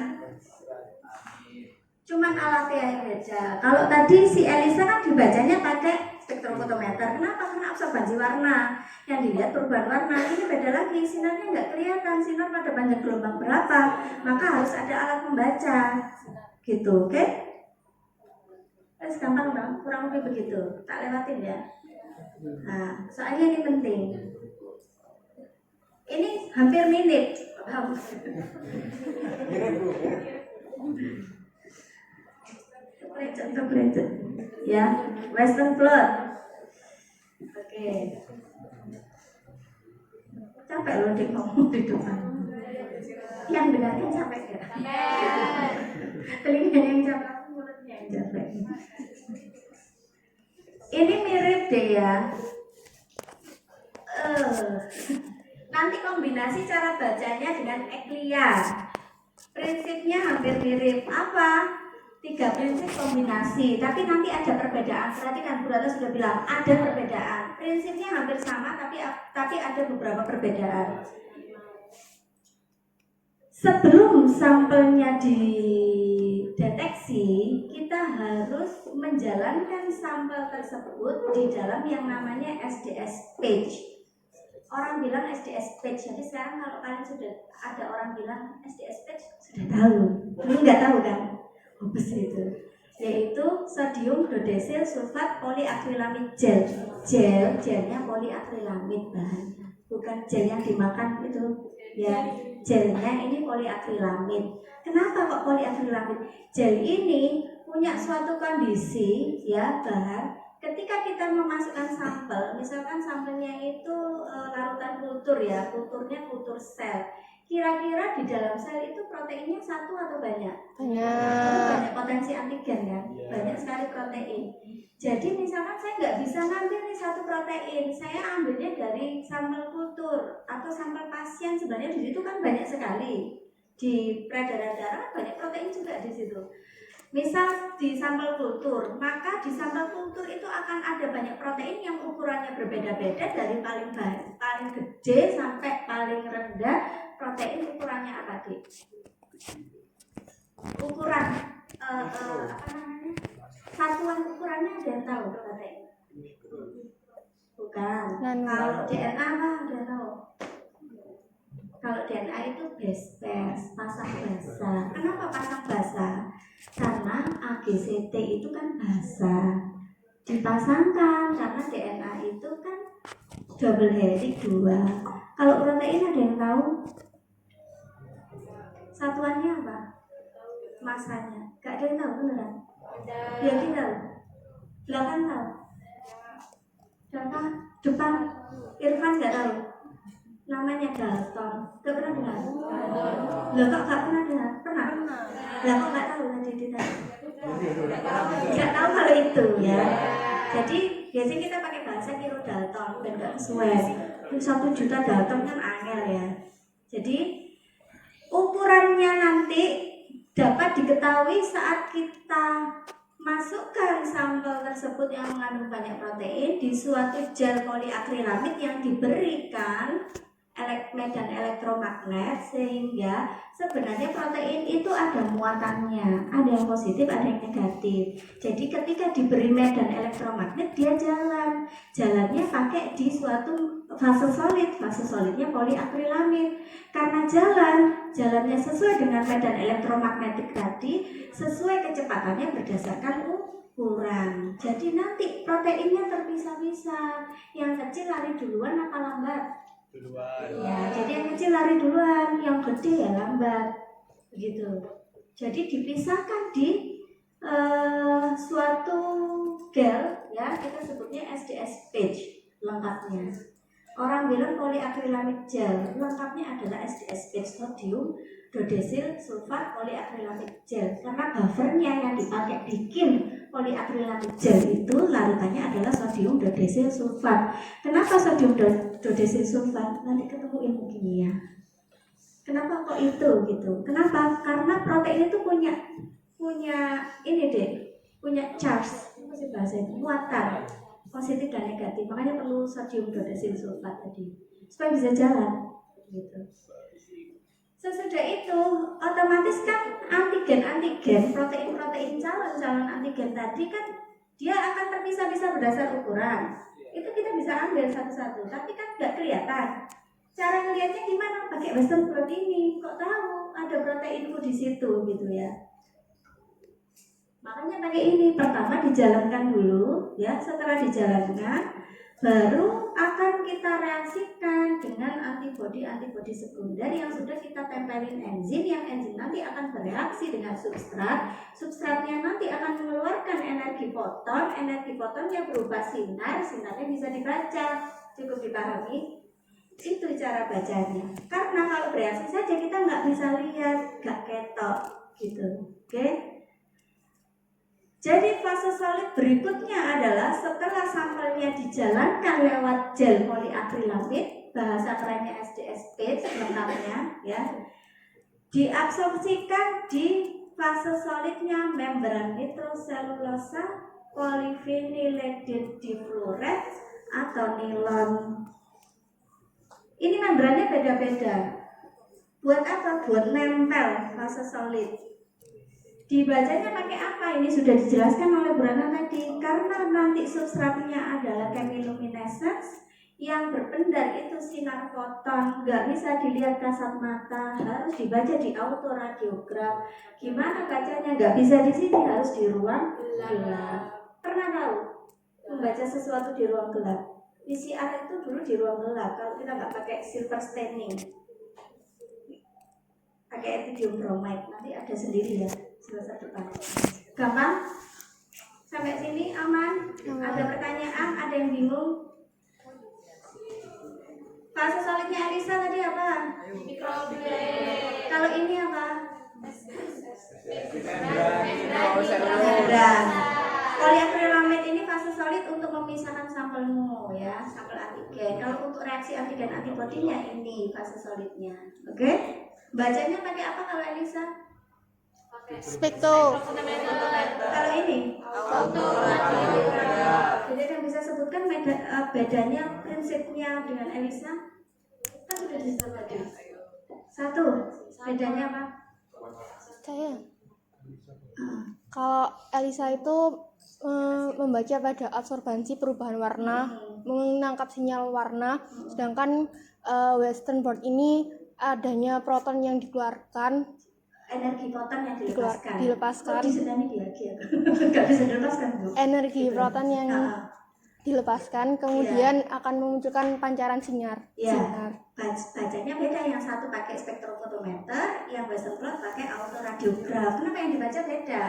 Cuman alatnya yang beda. Kalau tadi si Elisa kan dibacanya pakai spektrofotometer. Kenapa? Karena absorbansi warna. Yang dilihat perubahan warna. Ini beda lagi. Sinarnya nggak kelihatan. Sinar pada panjang gelombang berapa. Maka harus ada alat pembaca. Gitu, oke? Gampang dong. Kurang lebih begitu. Tak lewatin ya. Nah, soalnya ini penting. Ini hampir mirip. Contoh ya, Western blot. Oke. Capek loh dia ngomong di depan. Yang dengarkan capek ya? Telinganya yang capek, mulutnya yang capek. Ini mirip deh ya. Nanti kombinasi cara bacanya dengan eklia. Prinsipnya hampir mirip. Apa? 3 prinsip kombinasi, tapi nanti ada perbedaan. Perhatikan, Bu Rata sudah bilang ada perbedaan. Prinsipnya hampir sama, tapi ada beberapa perbedaan. Sebelum sampelnya dideteksi, kita harus menjalankan sampel tersebut di dalam yang namanya SDS page. Orang bilang SDS page, jadi sekarang kalau kalian sudah ada orang bilang SDS page, sudah tahu. Dulu nggak tahu kan? Opus itu, yaitu sodium dodesil sulfat poliakrilamid gel. Gelnya poliakrilamid bahannya, bukan gel yang dimakan itu ya. Gelnya ini poliakrilamid. Kenapa kok poliakrilamid? Gel ini punya suatu kondisi ya, bahan ketika kita memasukkan sampel, misalkan sampelnya itu larutan kultur ya, kulturnya kultur sel. Kira-kira di dalam sel itu proteinnya satu atau banyak? Banyak potensi antigen kan? Banyak sekali protein. Jadi misalkan saya nggak bisa ngambil nih satu protein, saya ambilnya dari sampel kultur atau sampel pasien. Sebenarnya di situ kan banyak sekali. Di peredaran darah banyak protein juga di situ. Misal di sampel kultur, maka di sampel kultur itu akan ada banyak protein yang ukurannya berbeda-beda dari paling gede sampai paling rendah. Protein ukurannya apa, Dik? Ukuran apa namanya? Satuan ukurannya ada yang tahu protein? Bukan. Kalau DNA apa? Udah tahu. Kalau DNA itu base pairs, pasang basa. Kenapa pasang basa? Karena AGCT itu kan basa. dipasangkan karena DNA itu kan double helix 2. Kalau protein ada yang tahu satuannya apa? Masanya? Gak ada yang tahu beneran? Ya kita belakang tahu. Depan Irfan gak tahu. Namanya Dalton. Gak pernah dengar? Lah kok gak pernah dengar? Pernah? Lah kok gak tahu tadi kita? Gak tahu kalau itu ya. Jadi biasanya kita pakai bahasa kilo Dalton dan gak sesuai. 1 juta Dalton kan angel ya. Jadi ukurannya nanti dapat diketahui saat kita masukkan sampel tersebut yang mengandung banyak protein di suatu gel poliakrilamid yang diberikan medan elektromagnet, sehingga sebenarnya protein itu ada muatannya, ada yang positif, ada yang negatif. Jadi ketika diberi medan elektromagnet dia jalannya pakai di suatu fase solid, fase solidnya poliakrilamid. Karena jalannya sesuai dengan medan elektromagnetik tadi, sesuai kecepatannya berdasarkan ukuran. Jadi nanti proteinnya terpisah-pisah. Yang kecil lari duluan apa lambat? Ya, jadi yang kecil lari duluan, yang gede ya lambat, begitu. Jadi dipisahkan di suatu gel, ya kita sebutnya SDS page lengkapnya. Orang bilang poliakrilamid gel, lengkapnya adalah SDS page sodium dodesil sulfat poliakrilamid gel. Karena buffernya yang dipakai bikin poliakrilamid gel itu larutannya adalah sodium dodesil sulfat. Kenapa sodium dodesil sulfat? Nanti ketemu ilmu kimia. Kenapa kok itu gitu? Kenapa? Karena protein itu punya ini deh, punya charge, apa sih bahasa itu? Muatan positif dan negatif. Makanya perlu sodium dodesil sulfat tadi supaya bisa jalan gitu. Sesudah itu otomatis kan antigen protein calon antigen tadi kan dia akan terpisah-pisah berdasar ukuran. Itu kita bisa ambil satu-satu, tapi kan nggak kelihatan. Cara ngelihatnya gimana? Pakai Western blot ini, kok tahu ada proteinku di situ gitu ya. Makanya pakai ini, pertama dijalankan dulu ya, setelah dijalankan baru akan kita reaksikan dengan antibodi sekunder yang sudah kita tempelin enzim, yang enzim nanti akan bereaksi dengan substratnya nanti akan mengeluarkan energi fotonnya berupa sinarnya bisa dibaca, cukup dipahami. Itu cara bacanya, karena kalau bereaksi saja kita nggak bisa lihat, nggak ketok gitu, oke? Jadi fase solid berikutnya adalah setelah sampelnya dijalankan lewat gel poliakrilamid, bahasa kerennya SDSP lengkapnya ya, diabsorpsikan di fase solidnya membran nitroselulosa polyvinylidene difluoret atau nilon. Ini membrannya beda-beda. Buat apa? Buat nempel fase solid. Dibacanya pakai apa? Ini sudah dijelaskan oleh Bu Rana tadi. Karena nanti substratnya adalah chemiluminescence, yang berpendar itu sinar foton, nggak bisa dilihat kasat mata, harus dibaca di autoradiograf. Gimana bacanya? Nggak bisa di sini, harus di ruang gelap. Pernah tahu membaca sesuatu di ruang gelap? PCR itu dulu di ruang gelap. Kalau kita nggak pakai silver staining, pakai ethidium bromide, nanti ada sendiri ya semester depan. Gampang? Sampai sini aman? Ada pertanyaan? Ada yang bingung? Fase solidnya Elisa tadi apa? Kalau ini apa? Membran. Poliakrilamid ini fase solid untuk memisahkan sampelmu ya, sampel antigen. Kalau untuk reaksi antigen antibodinya ini fase solidnya. Oke? Bacanya pakai apa kalau Elisa? Spekto. Kalau ini? Jadi yang bisa sebutkan bedanya, prinsipnya dengan Elisa? Kan sudah disebut tadi. Satu, bedanya apa? Saya. Kalau Elisa itu membaca pada absorbansi perubahan warna, menangkap sinyal warna, sedangkan Western blot ini adanya proton yang dikeluarkan energi proton yang dilepaskan. dilepaskan. Di sana ini dia nggak bisa dilepaskan Bu. Energi proton yang dilepaskan kemudian Iya. akan memunculkan pancaran sinyal. Iya. Bacanya beda, yang satu pakai spektrofotometer, yang Westerplatte pakai autoradiograf. Kenapa yang dibaca beda?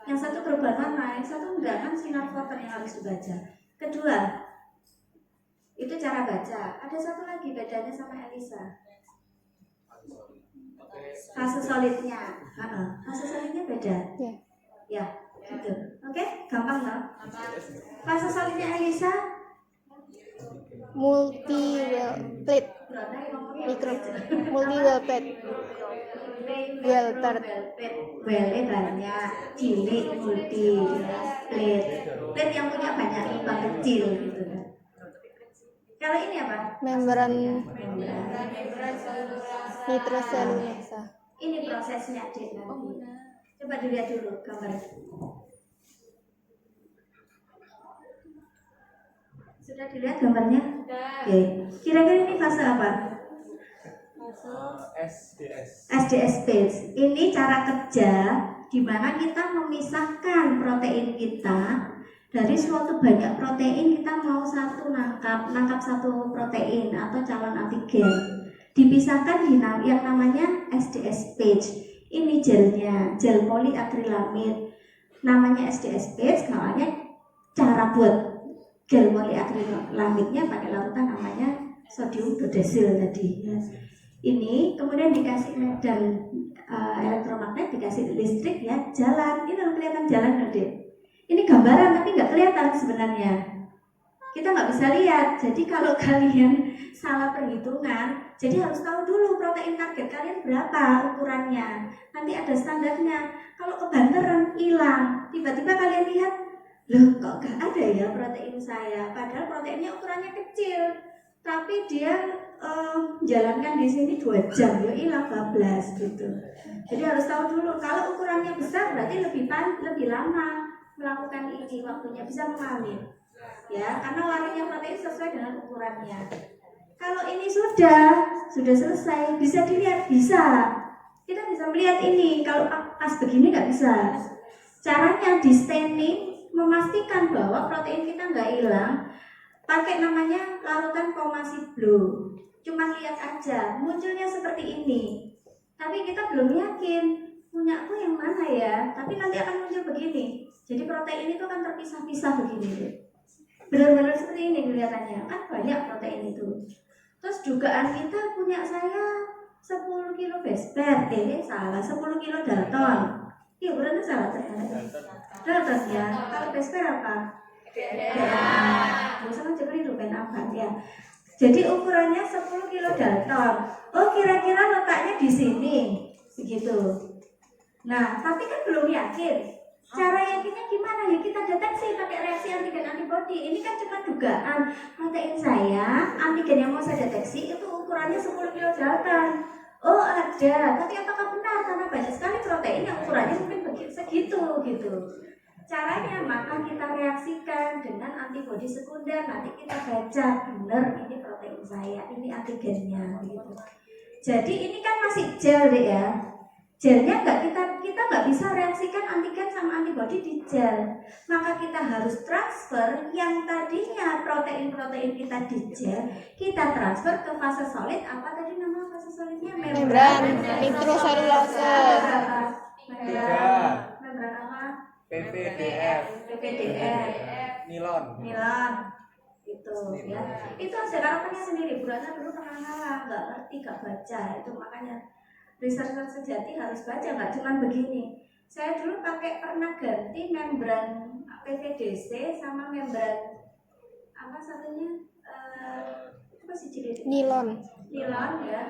Yang satu perubahan warna, yang satu enggak, kan sinar foton yang harus dibaca. Kedua, itu cara baca. Ada satu lagi bedanya sama ELISA. Fase solidnya. Fase solidnya beda. Ya. Ya, gitu. Oke, gampang loh. Fase solidnya ELISA Multi well plate. Multi well plate. Welter. Wele banyak, cilik, multi, plate. Plate yang punya banyak lubang kecil gitu kan. Kalau ini apa? Membran Membran. nitroselulosa. Ini prosesnya Dek nanti. Coba dilihat dulu gambar. Sudah dilihat gambarnya? Oke. Kira-kira ini fase apa? SDS stage. Ini cara kerja di mana kita memisahkan protein kita dari suatu banyak protein. Kita mau nangkap satu protein atau calon antigen, dipisahkan di yang namanya SDS stage. Ini gelnya, gel poliakrilamid. Namanya SDS stage, namanya cara buat gel poliakrilamidnya pakai larutan namanya sodium dodesil tadi. Ini kemudian dikasih medan elektromagnet, dikasih listrik ya, jalan. Ini harus kelihatan jalan Dek. Ini gambaran tapi nggak kelihatan sebenarnya. Kita nggak bisa lihat. Jadi kalau kalian salah perhitungan, jadi harus tahu dulu protein target kalian berapa ukurannya. Nanti ada standarnya. Kalau kebanteran hilang, tiba-tiba kalian lihat, loh kok nggak ada ya protein saya. Padahal proteinnya ukurannya kecil, tapi dia jalankan di sini 2 jam ya hilang bablas gitu. Jadi harus tahu dulu kalau ukurannya besar berarti lebih lama melakukan ini waktunya, bisa mengalir ya, karena larinya protein sesuai dengan ukurannya. Kalau ini sudah selesai, bisa dilihat, kita bisa melihat ini. Kalau pas begini nggak bisa. Caranya di staining, memastikan bahwa protein kita nggak hilang, pakai namanya larutan Comasiblo. Cuma lihat aja, munculnya seperti ini. Tapi kita belum yakin, punya aku yang mana ya? Tapi nanti akan muncul begini. Jadi protein itu akan terpisah-pisah begini. Benar-benar seperti ini kelihatannya. Kan banyak protein itu. Terus dugaan kita punya saya 10 kilo Vesper. Salah, 10 kilo Dalton. Iya, berarti salah ternyata. Dalton ya. Kalau Vesper apa? Sama aja itu kan apa ya. Jadi ukurannya 10 kilo Dalton. Oh, kira-kira letaknya di sini. Begitu. Nah, tapi kan belum yakin. Cara yakinnya gimana ya? Kita deteksi pakai reaksi antigen antibody. Ini kan cuma dugaan. Protein saya, antigen yang mau saya deteksi itu ukurannya 10 kilo Dalton. Oh, ada. Tapi apakah benar? Karena banyak sekali protein yang ukurannya mungkin segitu gitu. Caranya maka kita reaksikan dengan antibodi sekunder. Nanti kita baca benar ini protein saya, ini antigennya gitu. Jadi ini kan masih gel deh ya. Gelnya kita nggak bisa reaksikan antigen sama antibodi di gel. Maka kita harus transfer yang tadinya protein-protein kita di gel, kita transfer ke fase solid. Apa tadi nama fase solidnya? Membran nitroselulosa. Membran apa? PPDF. Nilon itu ya. Itu ada karakternya sendiri. Bu Ratna dulu pernah ngalah, nggak ngerti, nggak baca. Itu makanya researcher sejati harus baca, nggak cuma begini. Saya dulu pernah ganti membran PVDC sama membran apa satunya apa sih jenis? Nilon ya.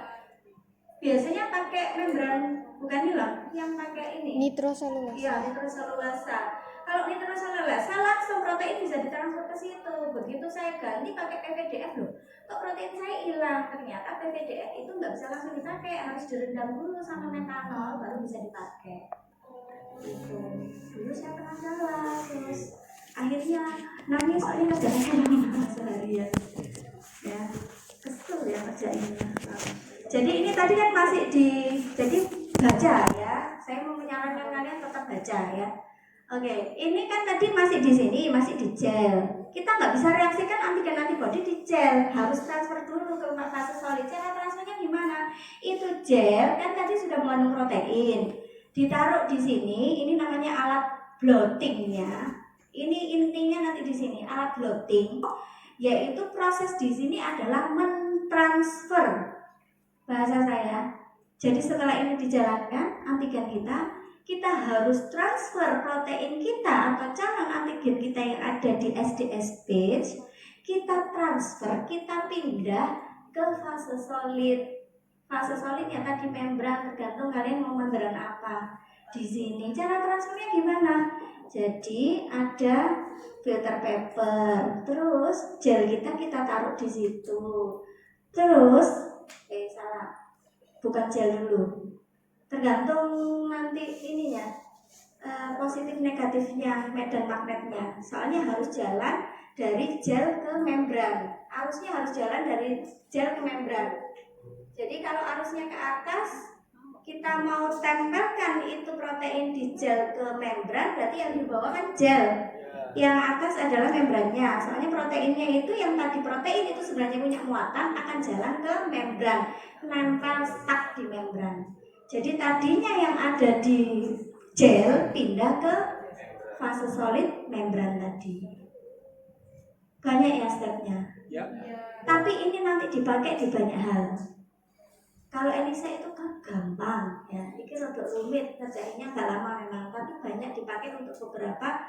Biasanya pakai membran, bukan nilon, yang pakai ini Nitroselulosa. Iya, nitroselulosa. Kalau nitroselulosa langsung protein bisa ditransfer ke situ. Begitu saya ganti pakai PVDF loh, kok protein saya hilang. Ternyata PVDF itu nggak bisa langsung dipakai, harus direndam dulu sama metanol baru bisa dipakai. Gitu. Dulu saya pernah salah, terus akhirnya nangis soalnya kerjaan seharian. Ya, kesel ya kerjainnya. Jadi ini tadi kan masih jadi baca ya. Saya mau menyarankan kalian tetap baca ya. Oke, ini kan tadi masih di sini, masih di gel. Kita nggak bisa reaksikan antigen antibody di gel, harus transfer dulu ke fase solid. Cara transfernya gimana? Itu gel kan tadi sudah mengandung protein, ditaruh di sini. Ini namanya alat blottingnya. Ini intinya nanti di sini alat blotting, yaitu proses di sini adalah mentransfer. Bahasa saya. Jadi setelah ini dijalankan antigen kita harus transfer protein kita atau cabang antigen kita yang ada di SDS page, kita transfer, kita pindah ke fase solid. Fase solidnya tadi membran, tergantung kalian mau membran apa. Di sini cara transfernya gimana? Jadi ada filter paper, terus gel kita taruh di situ. Terus salah. Bukan gel dulu. Tergantung nanti ininya positif negatifnya medan magnetnya. Soalnya harus jalan dari gel ke membran. Arusnya harus jalan dari gel ke membran. Jadi kalau arusnya ke atas, kita mau tempelkan itu protein di gel ke membran, berarti yang di bawah kan gel. Yang atas adalah membrannya. Soalnya proteinnya itu yang tadi protein itu sebenarnya punya muatan akan jalan ke membran, nempel stuck di membran. Jadi tadinya yang ada di gel pindah ke fase solid membran tadi. Banyak ya stepnya. Ya. Tapi ini nanti dipakai di banyak hal. Kalau ELISA itu kan gampang ya. Ini rada rumit, kerjainnya agak lama memang, tapi banyak dipakai untuk beberapa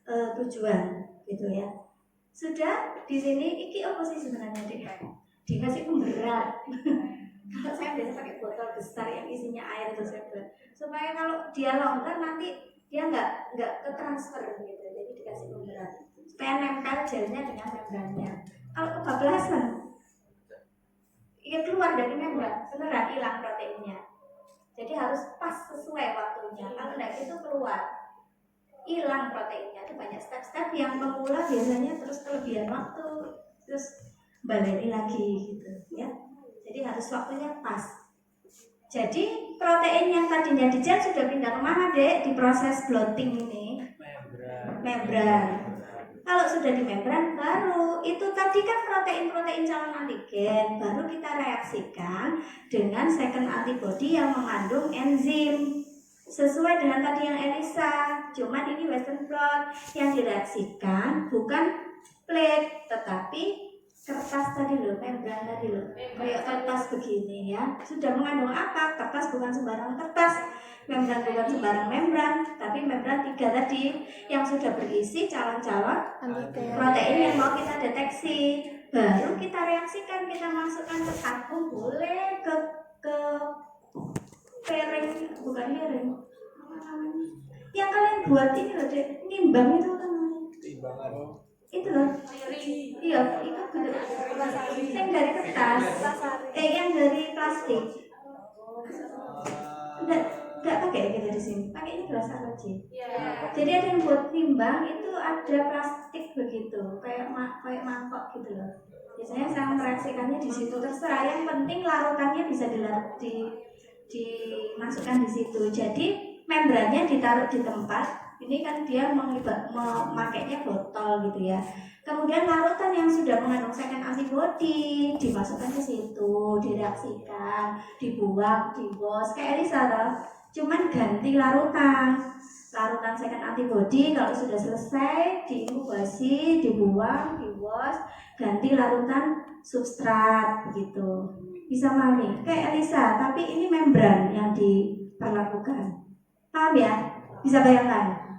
tujuan gitu ya. Sudah di sini iki apa sih sebenarnya dikasih pemberat. Kalau saya biasa pakai botol besar yang isinya air terus saya buat supaya kalau dia longgar nanti dia nggak ke transfer gitu, jadi dikasih pemberat supaya nempel gelnya dengan membrannya. Kalau kebablasan ya keluar dari membran beneran hilang proteinnya, jadi harus pas sesuai waktunya. Kalau nggak gitu keluar hilang proteinnya. Itu banyak step-step yang pemula biasanya terus kelebihan waktu terus balik lagi gitu ya. Jadi harus waktunya pas. Jadi protein yang tadinya di gel sudah pindah kemana dek? Di proses blotting ini membran. Kalau sudah di membran baru itu tadi kan protein calon antigen baru kita reaksikan dengan second antibody yang mengandung enzim sesuai dengan tadi yang ELISA. Cuman ini western blot yang direaksikan bukan plate tetapi kertas tadi loh, membran tadi loh, kayak kertas begini ya. Sudah mengandung apa? Kertas bukan sembarang kertas, membran bukan sembarang membran, tapi membran 3 tadi yang sudah berisi calon-calon protein yang mau kita deteksi. Baru kita reaksikan, kita masukkan ke tabung, boleh ke piring, bukan piring, yang kalian buat ini loh dek, nimbang itu namanya. Timbangan. Itu loh. Iya, itu gitu. Yang dari kertas, yang dari plastik. Enggak pakai gitu di sini. Pakainya gelas aja. Jadi ada yang buat timbang itu ada plastik begitu, kayak mangkok gitu loh. Biasanya saya mereaksikannya di situ, terserah. Yang penting larutannya bisa dimasukkan di situ. Jadi membrannya ditaruh di tempat. Ini kan dia memakainya botol gitu ya. Kemudian larutan yang sudah mengandung second antibody dimasukkan ke situ, direaksikan, dibuang, diwash kayak ELISA loh. Cuman ganti larutan second antibody kalau sudah selesai diinkubasi, dibuang, diwash, ganti larutan substrat begitu. Bisa pahami? Kayak ELISA, tapi ini membran yang diperlakukan. Paham ya? Bisa bayangkan?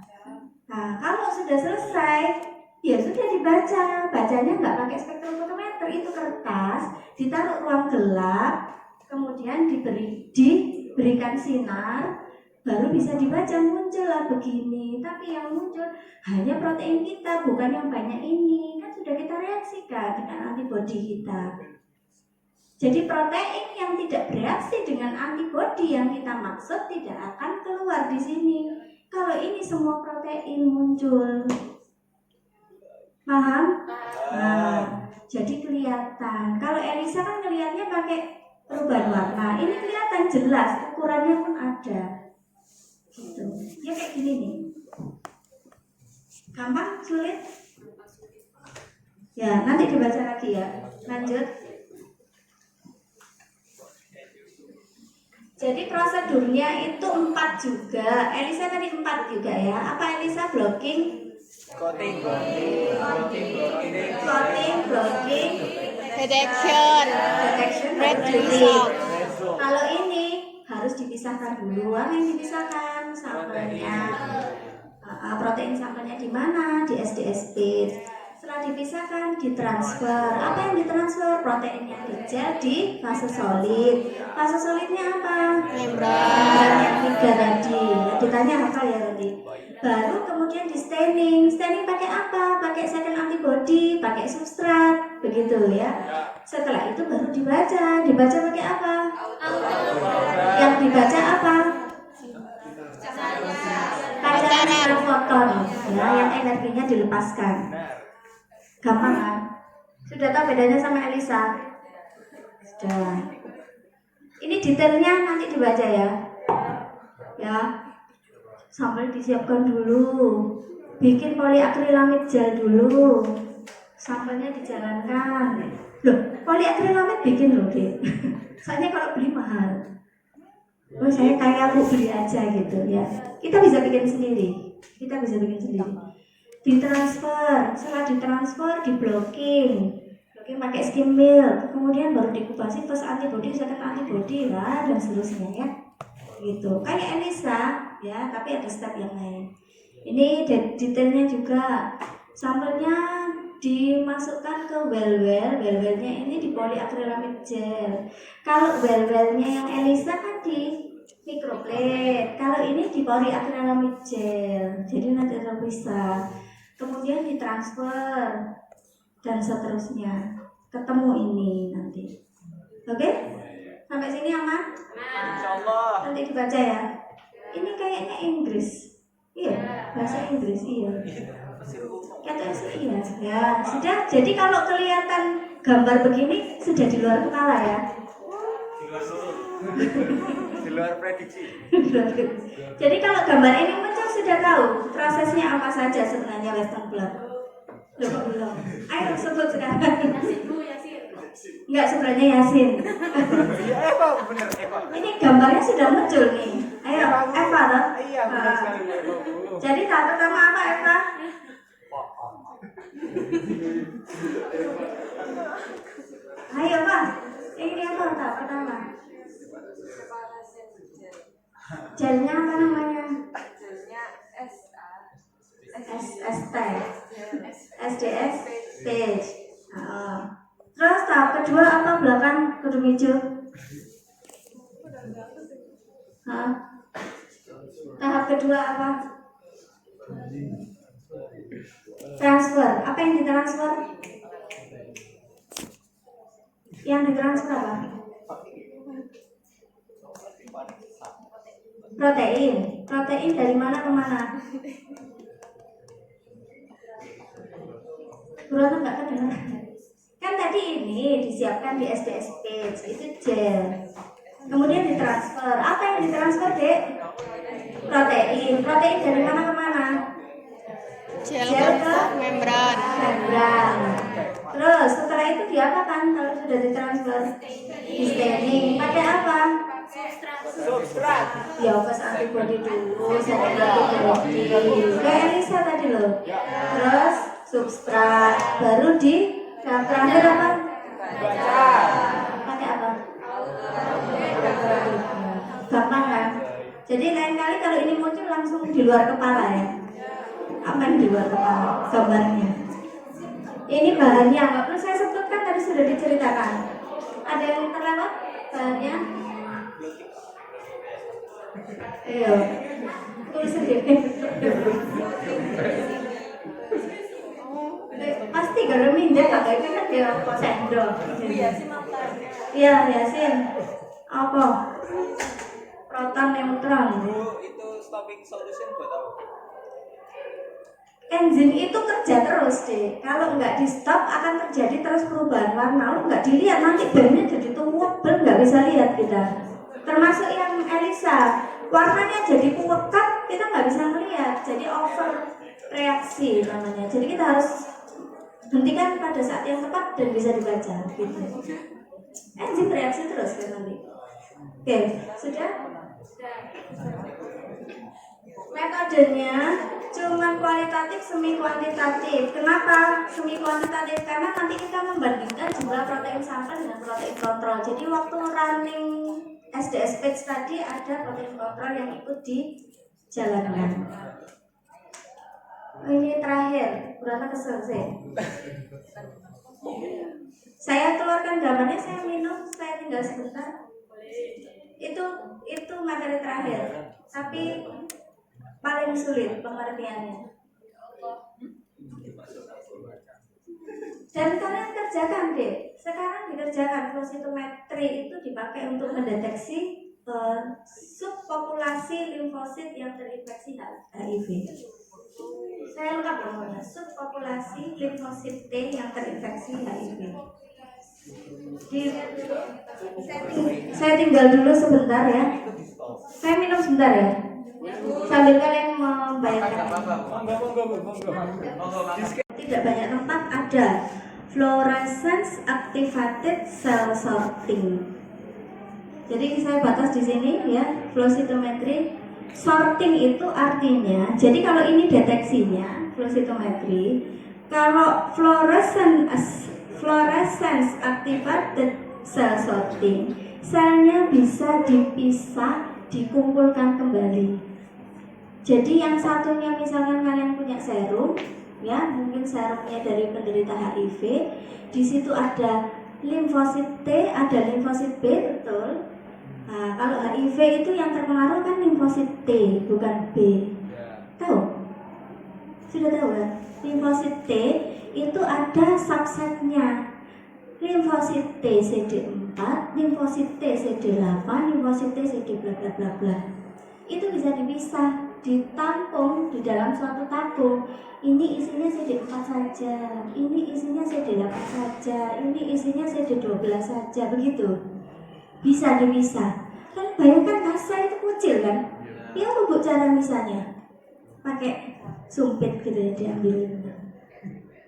Nah, kalau sudah selesai, ya sudah dibaca. Bacanya nggak pakai spektrofotometer, itu kertas ditaruh ruang gelap, kemudian diberikan sinar, baru bisa dibaca, muncullah begini. Tapi yang muncul hanya protein kita, bukan yang banyak ini. Kan sudah kita reaksikan dengan antibodi kita. Jadi protein yang tidak bereaksi dengan antibodi yang kita maksud tidak akan keluar di sini. Kalau ini semua protein muncul, paham? Nah, jadi kelihatan. Kalau ELISA kan ngelihatnya pakai perubahan warna. Ini kelihatan jelas, ukurannya pun ada. kayak gini nih. Gampang, sulit? Ya, nanti dibaca lagi ya. Lanjut. Jadi prosedurnya itu 4 juga. Elisa tadi 4 juga ya. Apa Elisa? Blocking, Coating, blocking, Detection. red Red release. result. Kalau ini harus dipisahkan dulu. Apa yang dipisahkan? Sampelnya. Protein sampelnya di mana? Di SDSP. Setelah dipisahkan, ditransfer. Apa yang ditransfer? Proteinnya di fase solid. Fase solidnya apa? Membran. Yang 3 tadi. Ditanya apa ya tadi? Baru kemudian di staining. Staining pakai apa? Pakai second antibody, pakai substrat, begitu ya. Setelah itu baru dibaca. Dibaca pakai apa? Yang dibaca apa? Pancaran foton, ya, yang energinya dilepaskan. Gampang kan? Sudah tahu bedanya sama Elisa? Sudah. Ini detailnya nanti dibaca ya. Ya. Sampel disiapkan dulu. Bikin poliakrilamid gel dulu. Sampelnya dijalankan. Loh, poliakrilamid bikin loh, Dek. Soalnya kalau beli mahal. Oh, saya kayak Bu beli aja gitu ya. Kita bisa bikin sendiri. Ditransfer, setelah ditransfer di blocking pakai skim milk, kemudian baru dikubasi first antibody, second antibody lah dan seterusnya ya. Gitu. Kayak Elisa ya, tapi ada step yang lain. Ini detailnya juga. Sampelnya dimasukkan ke well-nya ini di poliakrilamid gel. Kalau well-nya yang Elisa kan di microplate, kalau ini di poliakrilamid gel. Jadi nanti terpisah. Kemudian ditransfer dan seterusnya. Ketemu ini nanti. Oke? Sampai sini aman? Insyaallah. Nanti dibaca ya. Ini kayaknya Inggris. Iya, bahasa Inggris iya. Kata sih iya. Ya, sudah. Jadi kalau kelihatan gambar begini sudah di luar kepala ya. Di luar prediksi. Jadi kalau gambar ini muncul sudah tahu prosesnya apa saja sebenarnya Western blot. Loh, belum. Ayo sebut sekarang. Enggak, sebenarnya Yasin. Eva, bener Eva. Ini gambarnya sudah muncul nih. Ayo, Eva loh. Iya, benar sekali Bu Eva. Jadi tahap pertama apa Eva? Ayo Pak, ini apa tahap pertama? Gelnya apa namanya? SST, SDS stage. Terus tahap kedua apa belakang kedua hijau? Tahap kedua apa? Transfer. Apa yang ditransfer? Yang ditransfer apa? Protein. Protein dari mana ke mana? Buruan enggak kedengeran. Kan tadi ini disiapkan di SDS page, itu gel. Kemudian ditransfer. Apa yang ditransfer, Dek? Protein. Protein dari mana ke mana? Gel ke membran. Membran. Terus setelah itu diapakan kalau sudah ditransfer? Di staining. Pakai apa? Substrat. Ya, pas antibody dulu, second antibody. Kayak Elisa tadi loh. Terus substrat, baru di tahap terakhir apa? Baca. Pakai apa? Gampang kan? Jadi lain kali kalau ini muncul langsung di luar kepala ya. Apa yang di luar kepala? Gambarnya. Ini bahannya, nggak perlu saya sebutkan, tadi sudah diceritakan. Ada yang terlewat bahannya? Iya. Tulis sendiri. Pasti kalau minjem agak itu kan dia sendok. Iya, Yasin. Apa? Proton neutron. Bu, itu stopping solution buat apa? Enzim itu kerja terus deh. Kalau nggak di stop akan terjadi terus perubahan warna. Lu nggak dilihat nanti bandnya jadi tuwebel, nggak bisa lihat kita. Termasuk yang Elisa, warnanya jadi puwekat, kita nggak bisa melihat. reaksi namanya. Jadi kita harus hentikan pada saat yang tepat dan bisa dibaca gitu. Enzim reaksi terus kan nanti. Oke, sudah? Metodenya cuma kualitatif semi kuantitatif. Kenapa semi kuantitatif? Karena nanti kita membandingkan jumlah protein sampel dengan protein kontrol. Jadi waktu running SDS page tadi ada protein kontrol yang ikut dijalankan. Ini terakhir, berapa kesel saya? Saya keluarkan gambarnya, saya minum, saya tinggal sebentar. Itu materi terakhir, tapi paling sulit pengertiannya. Dan kalian kerjakan deh. Sekarang dikerjakan flow cytometry itu dipakai untuk mendeteksi subpopulasi limfosit yang terinfeksi HIV. Saya lengkap namanya, subpopulasi limfosit T yang terinfeksi HIV. Saya tinggal dulu sebentar ya. Saya minum sebentar ya. Sambil kalian membayangkan. Tidak banyak tempat ada fluorescence activated cell sorting. Jadi saya batas di sini ya, flow cytometry. Sorting itu artinya, jadi kalau ini deteksinya flow cytometry, kalau fluorescence activated cell sorting, selnya bisa dipisah, dikumpulkan kembali. Jadi yang satunya misalkan kalian punya serum, ya mungkin serumnya dari penderita HIV, di situ ada limfosit T, ada limfosit B, betul. Nah, kalau HIV itu yang terpengaruh kan limfosit T, bukan B. Tahu? Sudah tahu kan? Limfosit T itu ada subsetnya. Limfosit T CD4, limfosit T CD8, limfosit T CD bla bla bla bla. Itu bisa dipisah, ditampung di dalam suatu tabung. Ini isinya CD4 saja, ini isinya CD8 saja, ini isinya CD12 saja, begitu. Bisa dipisah. Kalian bayangkan sel itu kecil kan? Ya apa cara misalnya? Pakai sumpit gitu ya, diambilin.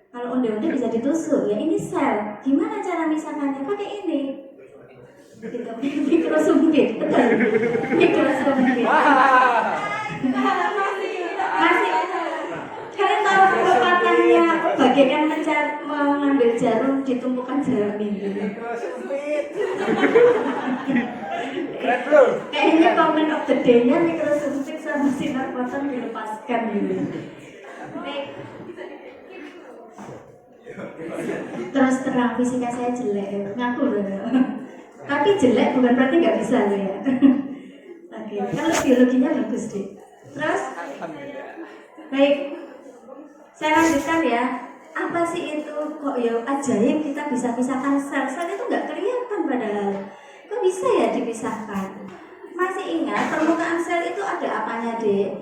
Kalau onde-onde bisa ditusuk ya, ini sel. Gimana cara misalkannya? Pakai ini. Gitu, mikrosumpit, betul. Mikrosumpit. Masih. Kalian tahu pepatahnya bagaikan mengambil jarum di tumpukan jarum ini. Kayaknya comment of the day-nya mikrosumpit sama sinar foton dilepaskan gitu. Terus terang fisika saya jelek, ngaku loh. Tapi jelek bukan berarti nggak bisa loh ya. Oke, kalau biologinya bagus deh. Terus, baik, saya lanjutkan ya. Apa sih itu kok ya ajaib kita bisa pisahkan sel? Sel itu nggak kelihatan padahal. Kok bisa ya dipisahkan? Masih ingat permukaan sel itu ada apanya deh?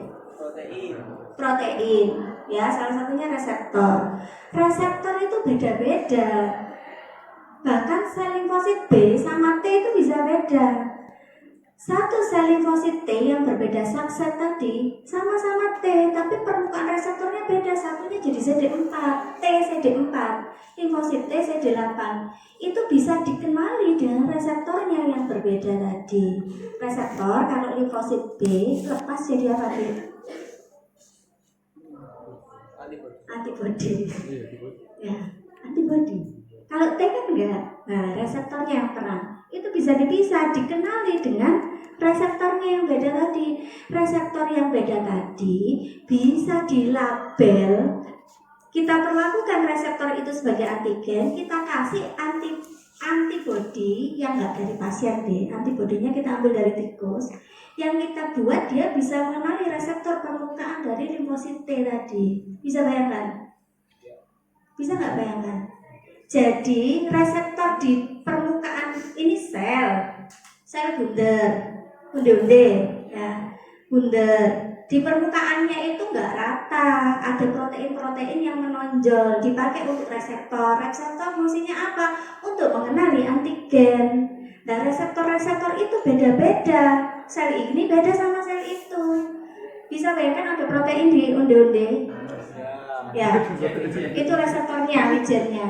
Protein. Ya, salah satunya reseptor. Reseptor itu beda-beda. Bahkan sel limfosit B sama T itu bisa beda. Satu sel limfosit T yang berbeda subset tadi sama-sama T, tapi permukaan reseptornya beda. Satunya jadi CD4, T CD4, limfosit T CD8. Itu bisa dikenali dengan reseptornya yang berbeda tadi. Reseptor kalau limfosit B lepas jadi apa sih? Antibody. Ya, antibody. Kalau T kan enggak. Nah, reseptornya yang terang. Itu bisa dipisah, dikenali dengan reseptornya yang beda tadi. Reseptor yang beda tadi bisa dilabel. Kita perlakukan reseptor itu sebagai antigen, kita kasih antibody yang enggak dari pasien deh. Antibodinya kita ambil dari tikus. Yang kita buat dia bisa mengenali reseptor permukaan dari limfosit T tadi. Bisa bayangkan? Bisa nggak bayangkan? Jadi reseptor di permukaan ini sel bundar, unde-unde, ya, bundar. Di permukaannya itu nggak rata, ada protein-protein yang menonjol, dipakai untuk reseptor. Reseptor fungsinya apa? Untuk mengenali antigen. Nah, reseptor-reseptor itu beda-beda. Sel ini beda sama sel itu. Bisa bayangkan ada protein di unde-unde. Ya, itu reseptornya, wijennya.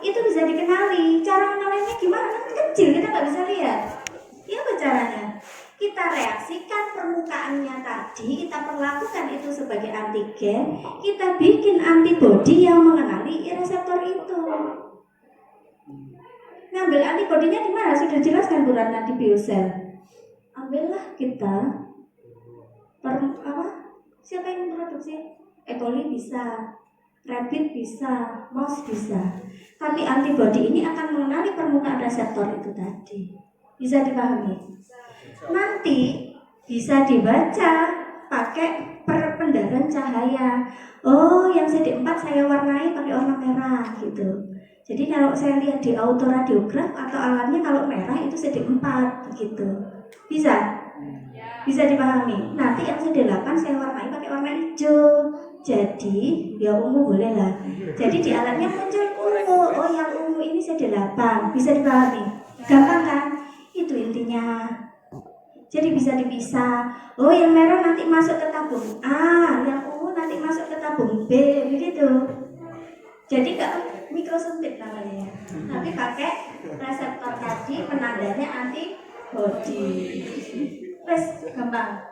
Itu bisa dikenali. Cara mengenalinya gimana? Kan kecil, kita nggak bisa lihat. Iya, apa caranya? Kita reaksikan permukaannya tadi, kita perlakukan itu sebagai antigen, kita bikin antibodi yang mengenali reseptor itu. Ngambil antibodinya di mana? Sudah jelaskan Bu Ratna di biosel. Ambillah kita siapa yang memproduksi? E. coli bisa, rabbit bisa, mouse bisa. Tapi antibodi ini akan mengenali permukaan reseptor itu tadi. Bisa dipahami? Nanti bisa dibaca pakai perpendaran cahaya. Oh, yang CD4 saya warnai pakai warna merah gitu. Jadi kalau saya lihat di autoradiograf atau alatnya kalau merah itu CD4 begitu. Bisa? Bisa dipahami. Nanti yang CD8 saya warnai pakai warna hijau. Jadi ya ungu boleh lah. Jadi di alatnya muncul ungu. Oh, yang ungu ini CD8. Bisa dipahami? Gampang kan? Itu intinya. Jadi bisa dipisah. Oh, yang merah nanti masuk ke tabung A, yang ungu nanti masuk ke tabung B, begitu. Jadi nggak mikrosempit namanya. Tapi pakai reseptor tadi penandanya antibody. Wes gampang.